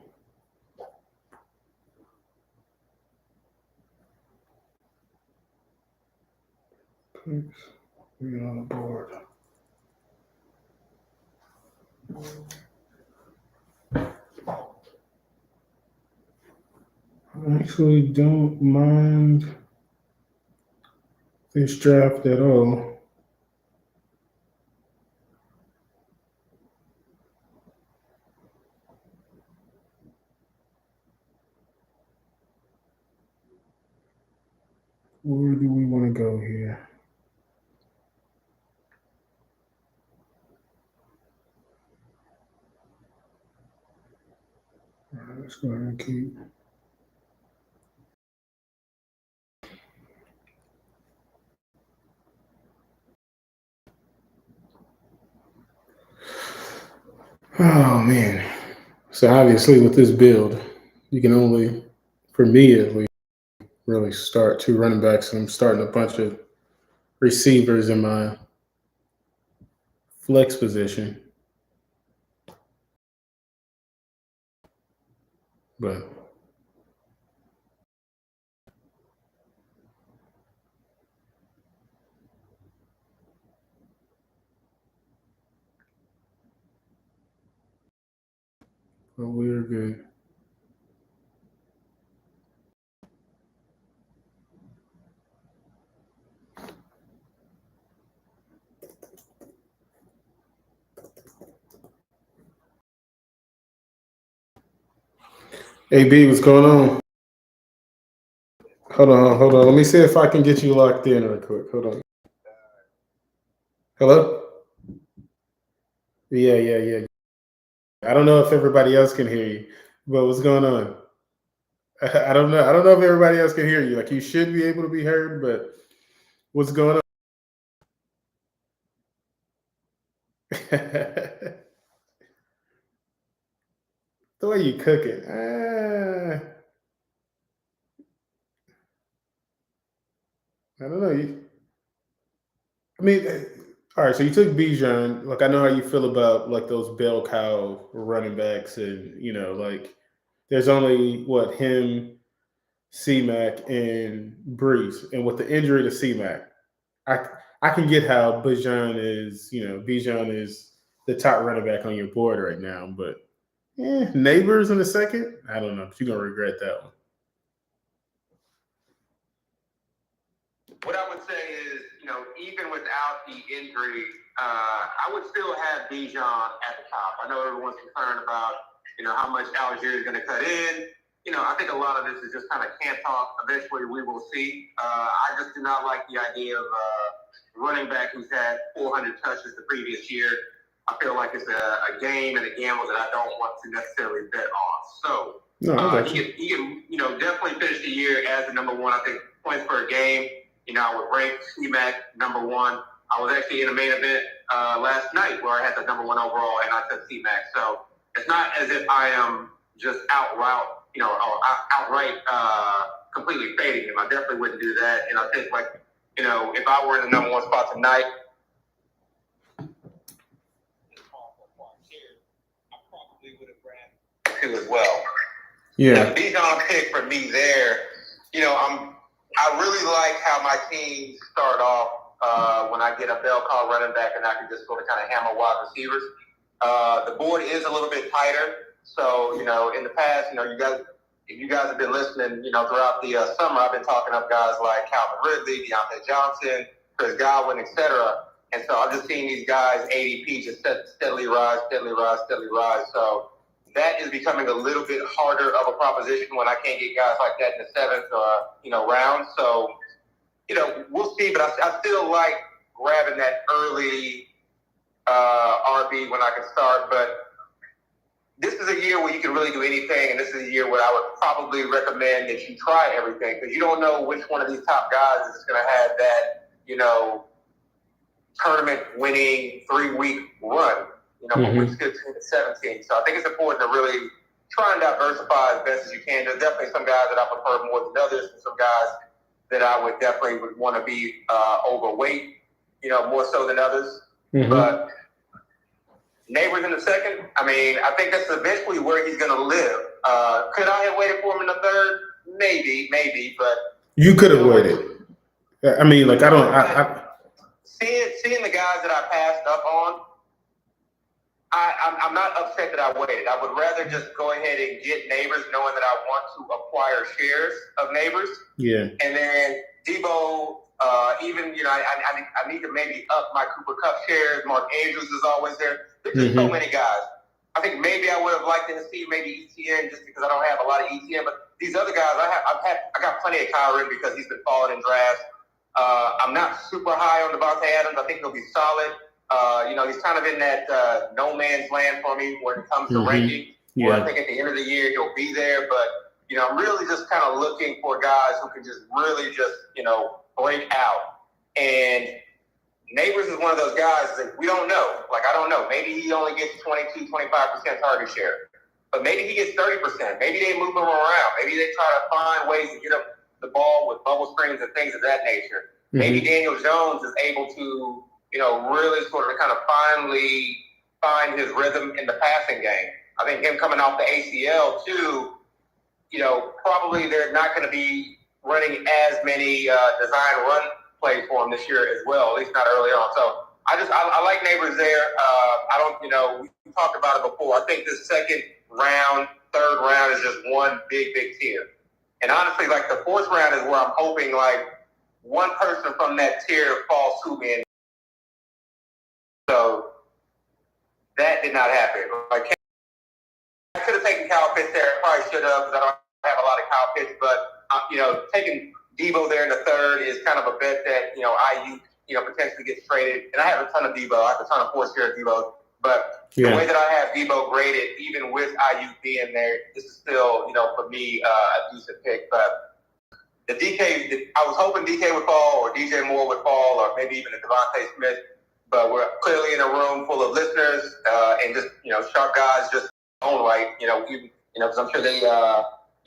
We're on the board. I actually don't mind this draft at all. Where do we want to go here? All right, let's go ahead and keep. Oh man. So obviously with this build, you can only, for me at least, really start two running backs, and I'm starting a bunch of receivers in my flex position. But we're good. AB, what's going on? Hold on. Let me see if I can get you locked in real quick. Hold on. Hello? Yeah. I don't know if everybody else can hear you, but what's going on? I don't know. I don't know if everybody else can hear you. Like, you should be able to be heard, but what's going on? The way you cook it. I don't know. I mean, all right. So you took Bijan. Like, I know how you feel about like those bell cow running backs, and like there's only what him, C-Mac, and Breeze, and with the injury to C-Mac, I I can get how Bijan is the top running back on your board right now, but Neighbors in a second, I don't know, but you're gonna regret that one. What I would say is, even without the injury, I would still have Bijan at the top. I know everyone's concerned about, how much Algier is going to cut in. I think a lot of this is just kind of camp talk. Eventually, we will see. I just do not like the idea of running back who's had 400 touches the previous year. I feel like it's a game and a gamble that I don't want to necessarily bet on. So he can, definitely finish the year as the number one. I think points per game. I would rank C-Mac number one. I was actually in a main event last night where I had the number one overall, and I took C-Mac. So it's not as if I am just outright completely fading him. I definitely wouldn't do that. And I think, if I were in the number one spot tonight, I probably would have grabbed two as well. Yeah. The Bijan pick for me there, I really like how my teams start off when I get a bell call running back and I can just sort of kind of hammer wide receivers. The board is a little bit tighter. So, in the past, if you guys have been listening, throughout the summer, I've been talking up guys like Calvin Ridley, Deontay Johnson, Chris Godwin, etc. And so I've just seen these guys, ADP, just steadily rise. So that is becoming a little bit harder of a proposition when I can't get guys like that in the seventh round. So, we'll see. But I still like grabbing that early RB when I can start. But this is a year where you can really do anything, and this is a year where I would probably recommend that you try everything because you don't know which one of these top guys is going to have that, tournament-winning 3-week run. From week 15 to 17. So I think it's important to really try and diversify as best as you can. There's definitely some guys that I prefer more than others, and some guys that I would definitely want to be overweight, more so than others. But Neighbors in the second, I think that's eventually where he's going to live. Could I have waited for him in the third? Maybe, but you could have waited. I seeing the guys that I passed up on, I'm not upset that I waited. I would rather just go ahead and get Neighbors, knowing that I want to acquire shares of Neighbors. Yeah. And then Debo, even, I need to maybe up my Cooper Cup shares. Mark Andrews is always there. There's just so many guys. I think maybe I would have liked to see maybe ETN just because I don't have a lot of ETN. But these other guys, I got plenty of Kyren because he's been falling in drafts. I'm not super high on Devontae Adams. I think he'll be solid. He's kind of in that no man's land for me when it comes to ranking. Yeah. Where I think at the end of the year he'll be there, but I'm really just kind of looking for guys who can just really just break out. And Neighbors is one of those guys that we don't know. Like, I don't know. Maybe he only gets 22, 25% target share, but maybe he gets 30%. Maybe they move him around. Maybe they try to find ways to get him the ball with bubble screens and things of that nature. Maybe Daniel Jones is able to really sort of kind of finally find his rhythm in the passing game. I think him coming off the ACL too, probably they're not going to be running as many design run plays for him this year as well, at least not early on. So I like Neighbors there. We talked about it before. I think this second round, third round is just one big tier. And honestly, like the fourth round is where I'm hoping like one person from that tier falls to me. So that did not happen. Like, I could have taken Kyle Pitts there. I probably should have because I don't have a lot of Kyle Pitts. But, taking Debo there in the third is kind of a bet that, IU, potentially gets traded. And I have a ton of Debo. I have a ton of fourth-year Debo. But the way that I have Debo graded, even with IU being there, this is still, for me, a decent pick. But the DK, I was hoping DK would fall or DJ Moore would fall or maybe even a Devontae Smith. But we're clearly in a room full of listeners and just, sharp guys just own right, because I'm sure they,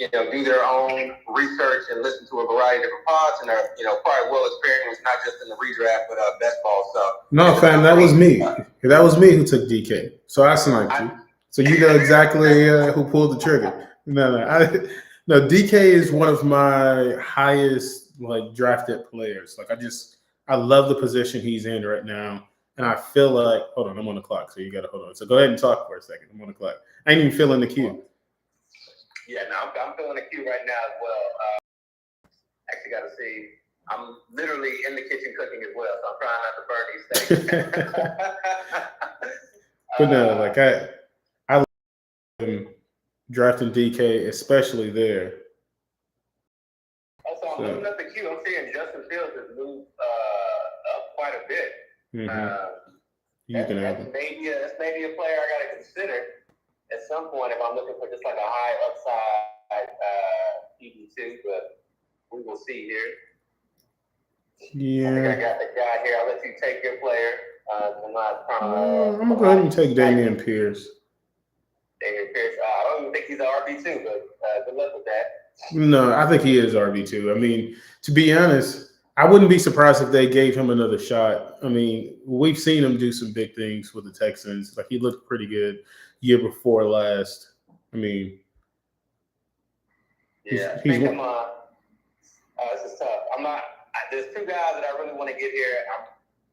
do their own research and listen to a variety of different pods and are, probably well experienced, not just in the redraft, but best ball. So no, fam, that was me. That was me who took DK. So I sniped you. So you know exactly who pulled the trigger. No, DK is one of my highest drafted players. I love the position he's in right now. And I feel like, hold on, I'm on the clock, so you got to hold on. So go ahead and talk for a second. I'm on the clock. I ain't even feeling the cue. Yeah, no, I'm feeling the cue right now as well. Actually got to see. I'm literally in the kitchen cooking as well, so I'm trying not to burn these things. But no, I love him drafting DK, especially there. Also, I'm moving up the queue. I'm seeing Justin Fields has moved up quite a bit. That's maybe a player I got to consider at some point if I'm looking for just like a high upside PB2, but we will see here. Yeah. I think I got the guy here. I'll let you take your player. I'm going to go ahead and take Dameon Pierce. Dameon Pierce. I don't even think he's an RB2, but good luck with that. No, I think he is RB2. I mean, to be honest, I wouldn't be surprised if they gave him another shot. I mean, we've seen him do some big things with the Texans. Like, he looked pretty good year before last. I mean, yeah, this is tough. There's two guys that I really want to get here. I'm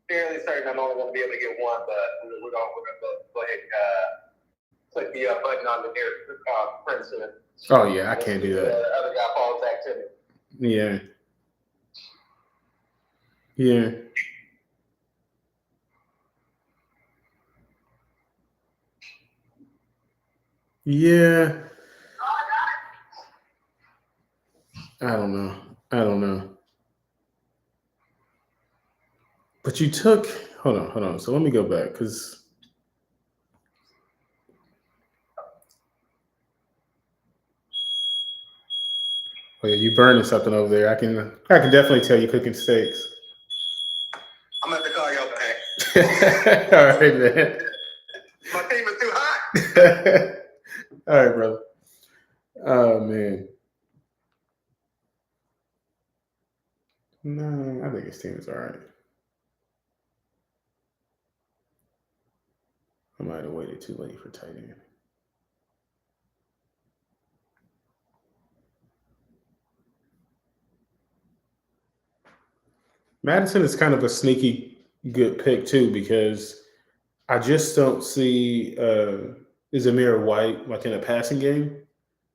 fairly certain I'm only going to be able to get one, but we're going to go ahead and click the button on the near print soon. Oh, yeah, I can't do that. The other guy falls back to me. Yeah. Yeah. Yeah. I don't know. But you took – hold on. So let me go back because – oh, yeah, you burning something over there. I can definitely tell you cooking steaks. I'm going to call y'all back. All right, man. My team is too hot. All right, brother. Oh, man. No, I think his team is all right. I might have waited too late for tight end. Madison is kind of a sneaky good pick too, because I just don't see Zamir White like in a passing game,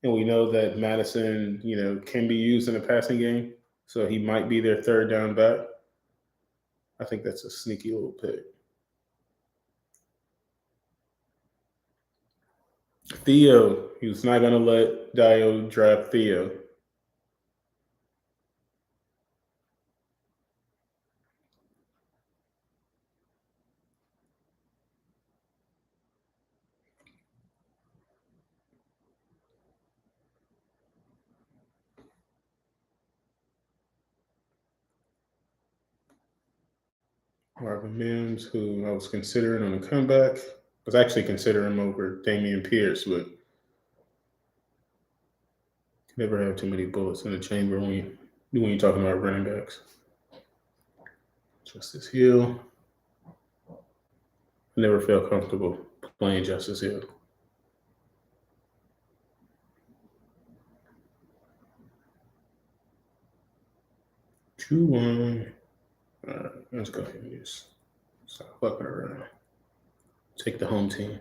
and we know that Madison, can be used in a passing game, so he might be their third down back. I think that's a sneaky little pick. Theo, he was not going to let Dio draft Theo. Marvin Mims, who I was considering on a comeback, was actually considering him over Damian Pierce, but never have too many bullets in the chamber when you're talking about running backs. Justice Hill. I never felt comfortable playing Justice Hill. Two one. All right, let's go ahead and just stop fucking around. Take the home team.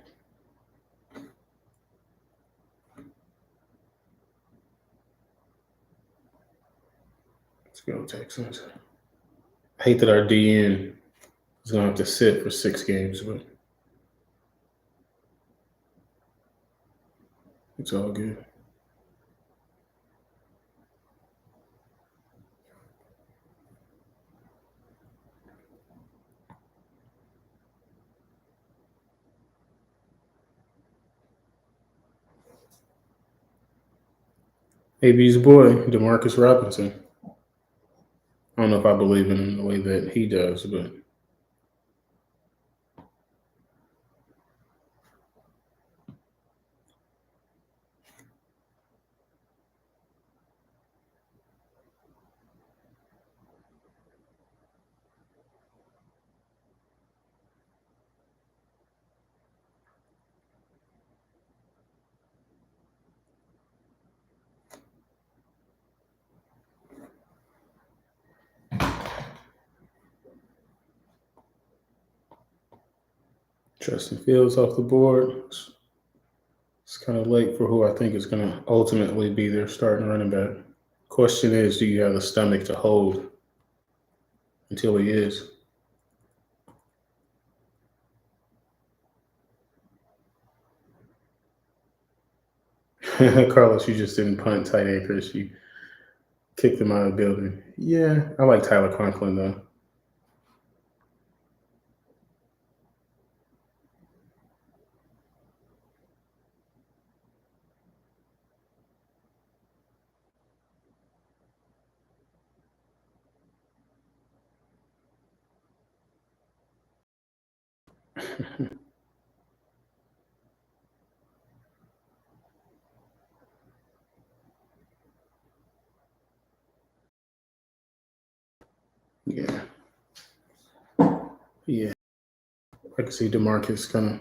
Let's go Texans. I hate that our DN is going to have to sit for 6 games, but it's all good. AB's boy, Demarcus Robinson. I don't know if I believe in him the way that he does, but Justin Fields off the board. It's kind of late for who I think is going to ultimately be their starting running back. Question is, do you have the stomach to hold until he is? Carlos, you just didn't punt tight end, Chris. You kicked him out of the building. Yeah, I like Tyler Conklin, though. Yeah. Yeah. I can see DeMarcus kind of.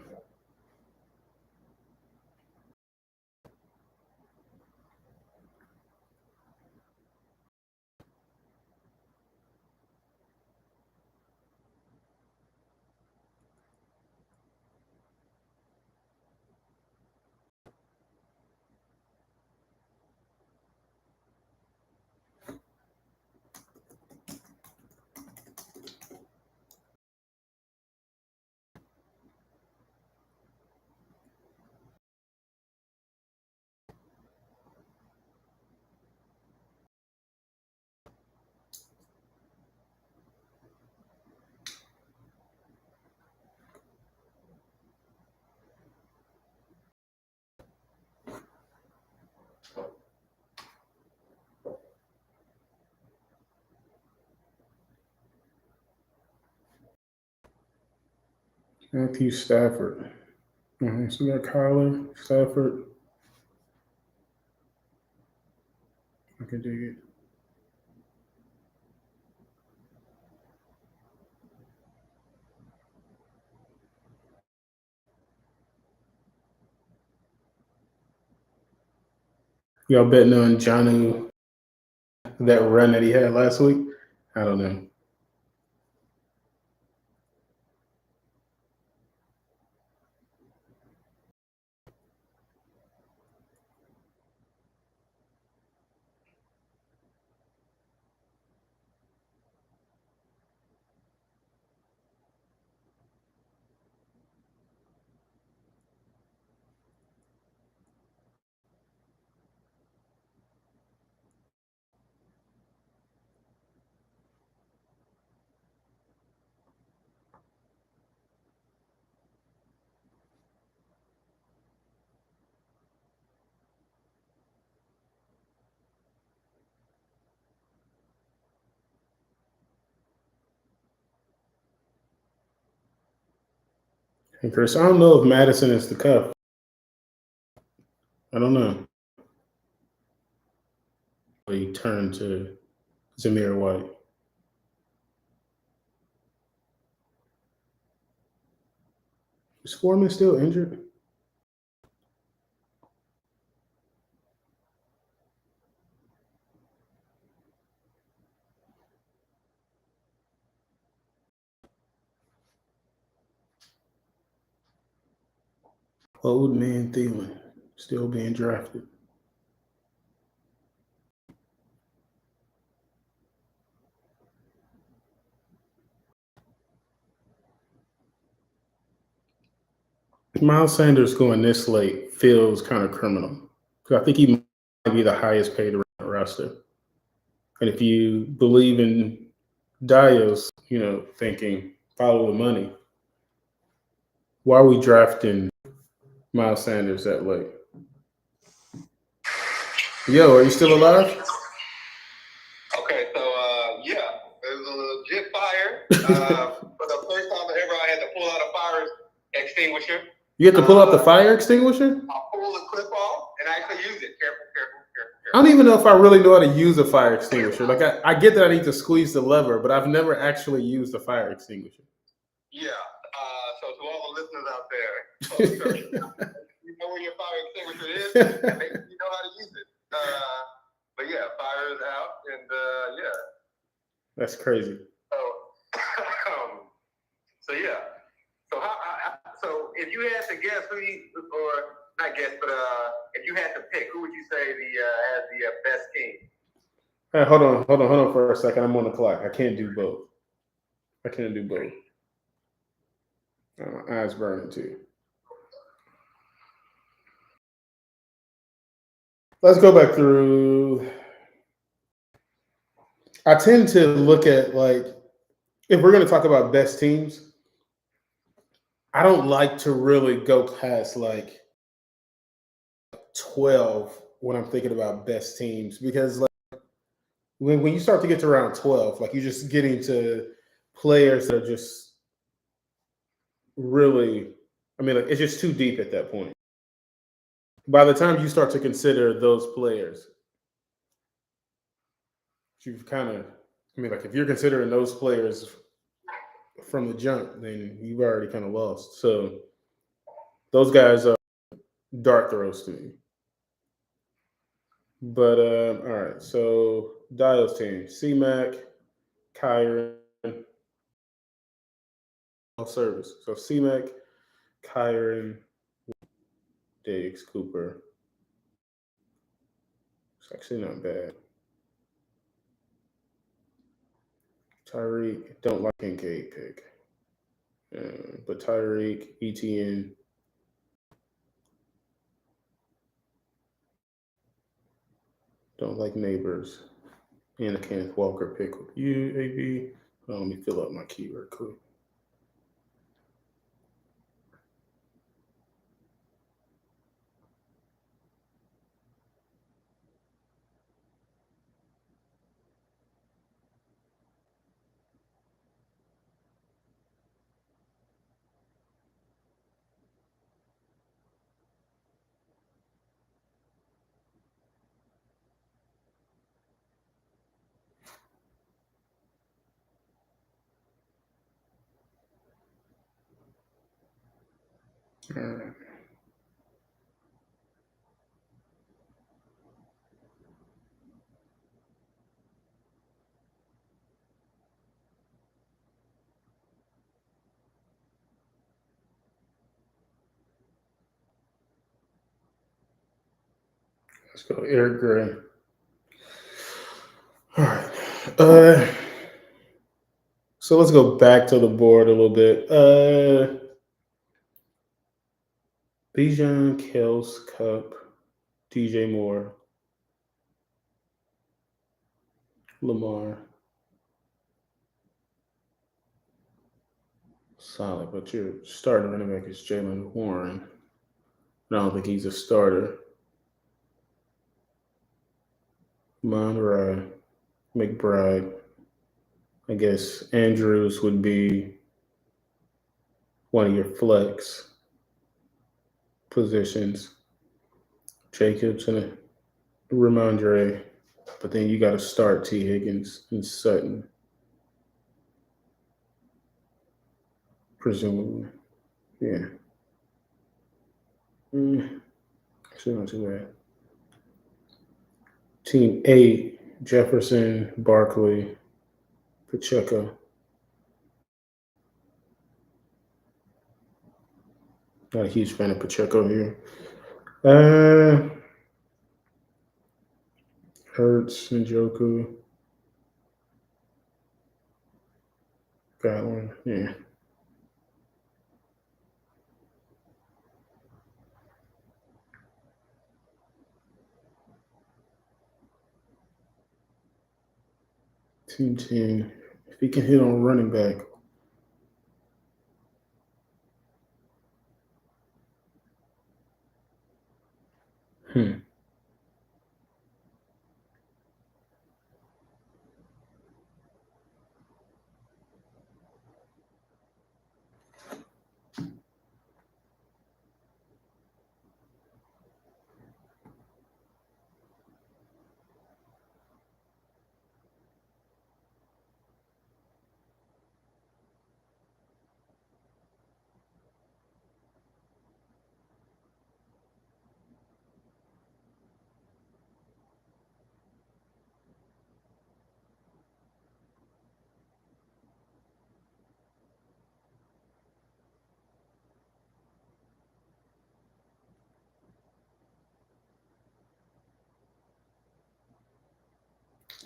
Matthew Stafford. So we got Kyler, Stafford. I can dig it. Y'all betting on Jonnu, that run that he had last week? I don't know. And Chris, I don't know if Madison is the cuff. I don't know. He turned to Zamir White. Is Foreman still injured? Old man Thielen still being drafted. Miles Sanders going this late feels kind of criminal because I think he might be the highest paid around the roster. And if you believe in Dio's, thinking follow the money, why are we drafting Miles Sanders that late? Yo, are you still alive? Okay, so yeah, it was a legit fire. For the first time ever, I had to pull out a fire extinguisher. You have to pull out the fire extinguisher? I'll pull the clip off and actually use it. Careful. I don't even know if I really know how to use a fire extinguisher. Like I get that I need to squeeze the lever, but I've never actually used a fire extinguisher. Yeah. So to all the listeners out there, you know where your fire extinguisher is, and make sure you know how to use it. But yeah, fire is out, and yeah. That's crazy. So yeah. So if you had to guess or not guess, but if you had to pick, who would you say has the best team? Hey, hold on for a second. I'm on the clock. I can't do both. My eyes burning too. Let's go back through. I tend to look at if we're going to talk about best teams, I don't like to really go past 12 when I'm thinking about best teams because when you start to get to around 12, you're just getting to players that are just really, it's just too deep at that point. By the time you start to consider those players, you've kind of, if you're considering those players from the jump, then you've already kind of lost. So those guys are dart throws to me. But all right, so Dial's team: C-Mac, Kyron, service. So C-Mac, Kyron, Diggs, Cooper. It's actually not bad. Tyreek, don't like Kincaid pick. But Tyreek, ETN. Don't like Neighbors. And a Kenneth Walker pick with you, AB. Let me fill up my keyword quick. All right. Let's go Eric Gray. All right. So let's go back to the board a little bit. Bijan, Kels, Cup, DJ Moore, Lamar. Solid, but your starting running back is Jalen Warren. I don't think he's a starter. Monroe, McBride. I guess Andrews would be one of your flex positions. Jacobs and Ramondre, but then you got to start T. Higgins and Sutton, presumably. Yeah. Still not too bad. Team 8, Jefferson, Barkley, Pacheco. Not a huge fan of Pacheco here. Hurts, Njoku, Godwin. Yeah. Team 10. If he can hit on running back.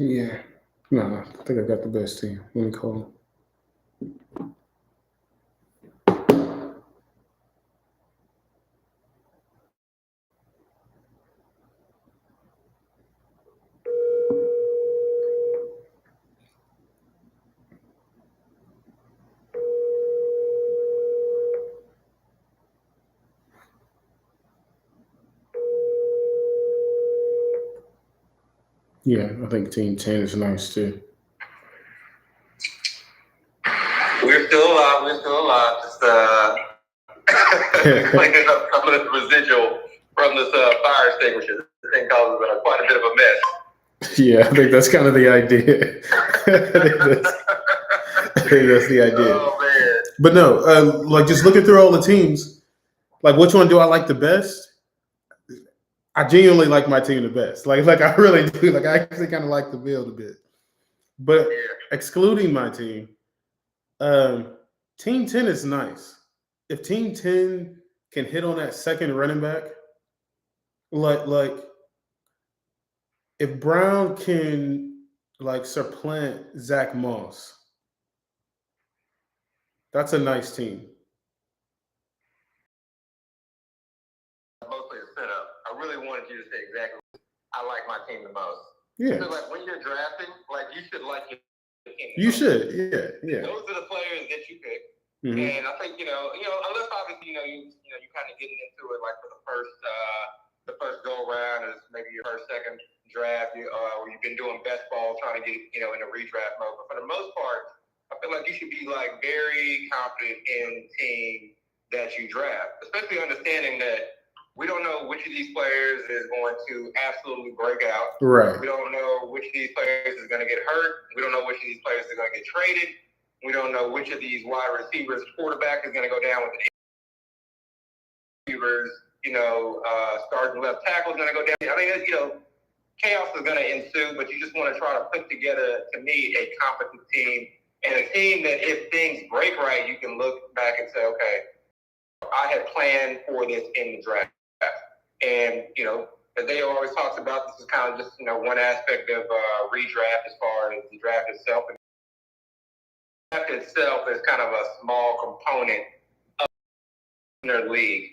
Yeah. No, I think I got the best team. Let me call. Yeah, I think Team 10 is nice too. We're still alive. We're still alive. Just cleaning up some of the residual from this fire extinguisher. This thing causes quite a bit of a mess. Yeah, I think that's kind of the idea. I think that's the idea. Oh man! But no, like just looking through all the teams, like which one do I like the best? I genuinely like my team the best. Like I really do. Like I actually kind of like the build a bit. But excluding my team, Team 10 is nice. If Team 10 can hit on that second running back, like if Brown can like supplant Zach Moss, that's a nice team. Mostly a setup. I really wanted you to say exactly. I like my team the most. Yeah. So like when you're drafting, like you should like your team. You should. Yeah. Those are the players that you pick. Mm-hmm. And I think unless obviously you kind of getting into it like for the first go around is maybe your first second draft, or you've been doing best ball trying to get in a redraft mode. But for the most part, I feel like you should be like very confident in the team that you draft, especially understanding that we don't know which of these players is going to absolutely break out. Right. We don't know which of these players is going to get hurt. We don't know which of these players is going to get traded. We don't know which of these wide receivers, quarterback is going to go down with the receivers. Starting left tackle is going to go down. I mean, chaos is going to ensue, but you just want to try to put together, to me, a competent team and a team that if things break right, you can look back and say, okay, I had planned for this in the draft. And, as they always talks about, this is kind of just, one aspect of redraft as far as the draft itself. And the draft itself is kind of a small component of their league.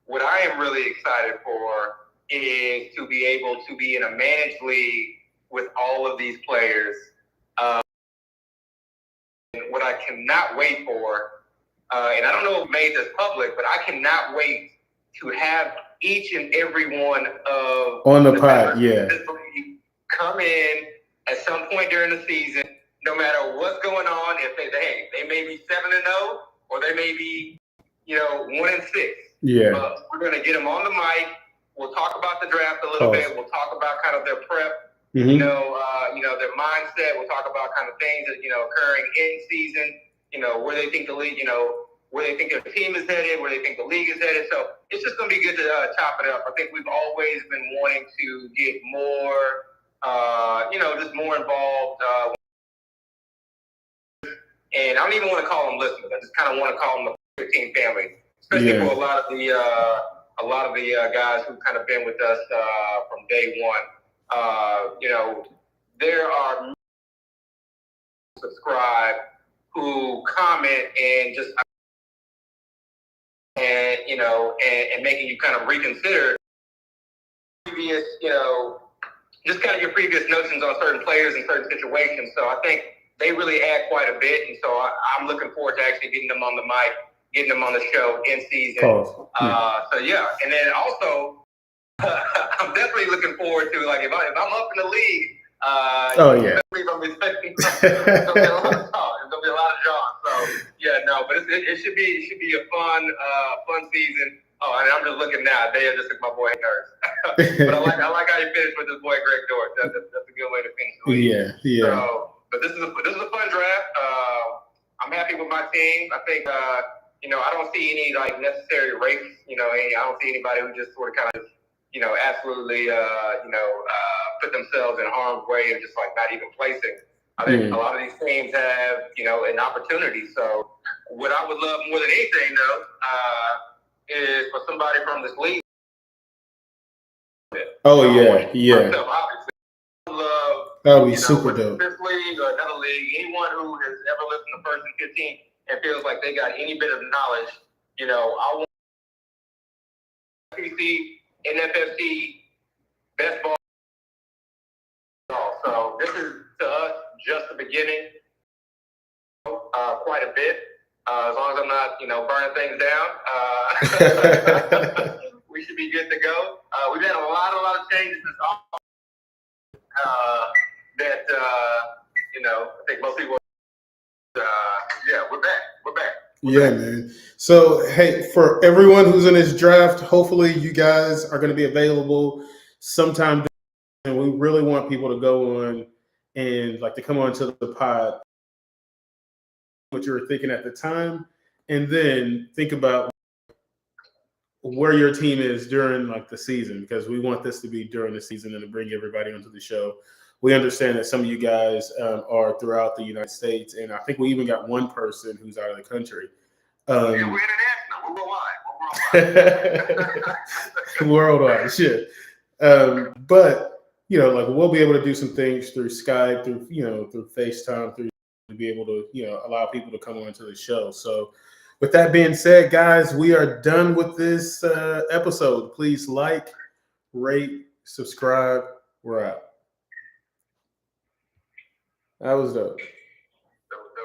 What I am really excited for is to be able to be in a managed league with all of these players. What I cannot wait for, and I don't know if we made this public, but I cannot wait to have each and every one of on the pod, yeah. Come in at some point during the season, no matter what's going on. If they may be 7-0, or they may be 1-6. Yeah. But we're going to get them on the mic. We'll talk about the draft a little bit. We'll talk about kind of their prep, Mm-hmm. Their mindset. We'll talk about kind of things that, occurring in season, where they think the league, where they think their team is headed, where they think the league is headed. So it's just going to be good to chop it up. I think we've always been wanting to get more, just more involved. And I don't even want to call them listeners. I just kind of want to call them the 15 family, especially for a lot of the guys who've kind of been with us from day one. There are subscribe who comment and just and making you kind of reconsider previous, just kind of your previous notions on certain players and certain situations. So I think they really add quite a bit, and so I'm looking forward to actually getting them on the mic, getting them on the show in season. And then also, I'm definitely looking forward to, like, if I'm up in the league. It's gonna be a lot of talk. It's gonna be a lot of John. So but it should be a fun season. Oh, and I'm just looking now. They just took my boy Nurse. But I like how you finished with this boy Greg Dortch. That's a good way to finish the league. Yeah. So, but this is a fun draft. I'm happy with my team. I think I don't see any like necessary race. I don't see anybody who just sort of kind of absolutely put themselves in harm's way and just like not even placing. I think a lot of these teams have an opportunity. So what I would love more than anything though is for somebody from this league. Myself, obviously. Love that would be super dope. This league or another league, anyone who has ever listened to First and 15 and feels like they got any bit of knowledge, I want PC, NFFC, best ball. So this is to us just the beginning. Quite a bit. As long as I'm not, burning things down, we should be good to go. We've had a lot of changes this off. That I think most people. We're back. Yeah, man. So, hey, for everyone who's in this draft, hopefully you guys are going to be available sometime. And we really want people to go on and to come on to the pod, what you were thinking at the time, and then think about where your team is during the season, because we want this to be during the season and to bring everybody onto the show. We understand that some of you guys are throughout the United States, and I think we even got one person who's out of the country. We're international. We're worldwide. Worldwide, shit. But we'll be able to do some things through Skype, through FaceTime, to be able to allow people to come onto the show. So, with that being said, guys, we are done with this episode. Please like, rate, subscribe. We're out. That was dope.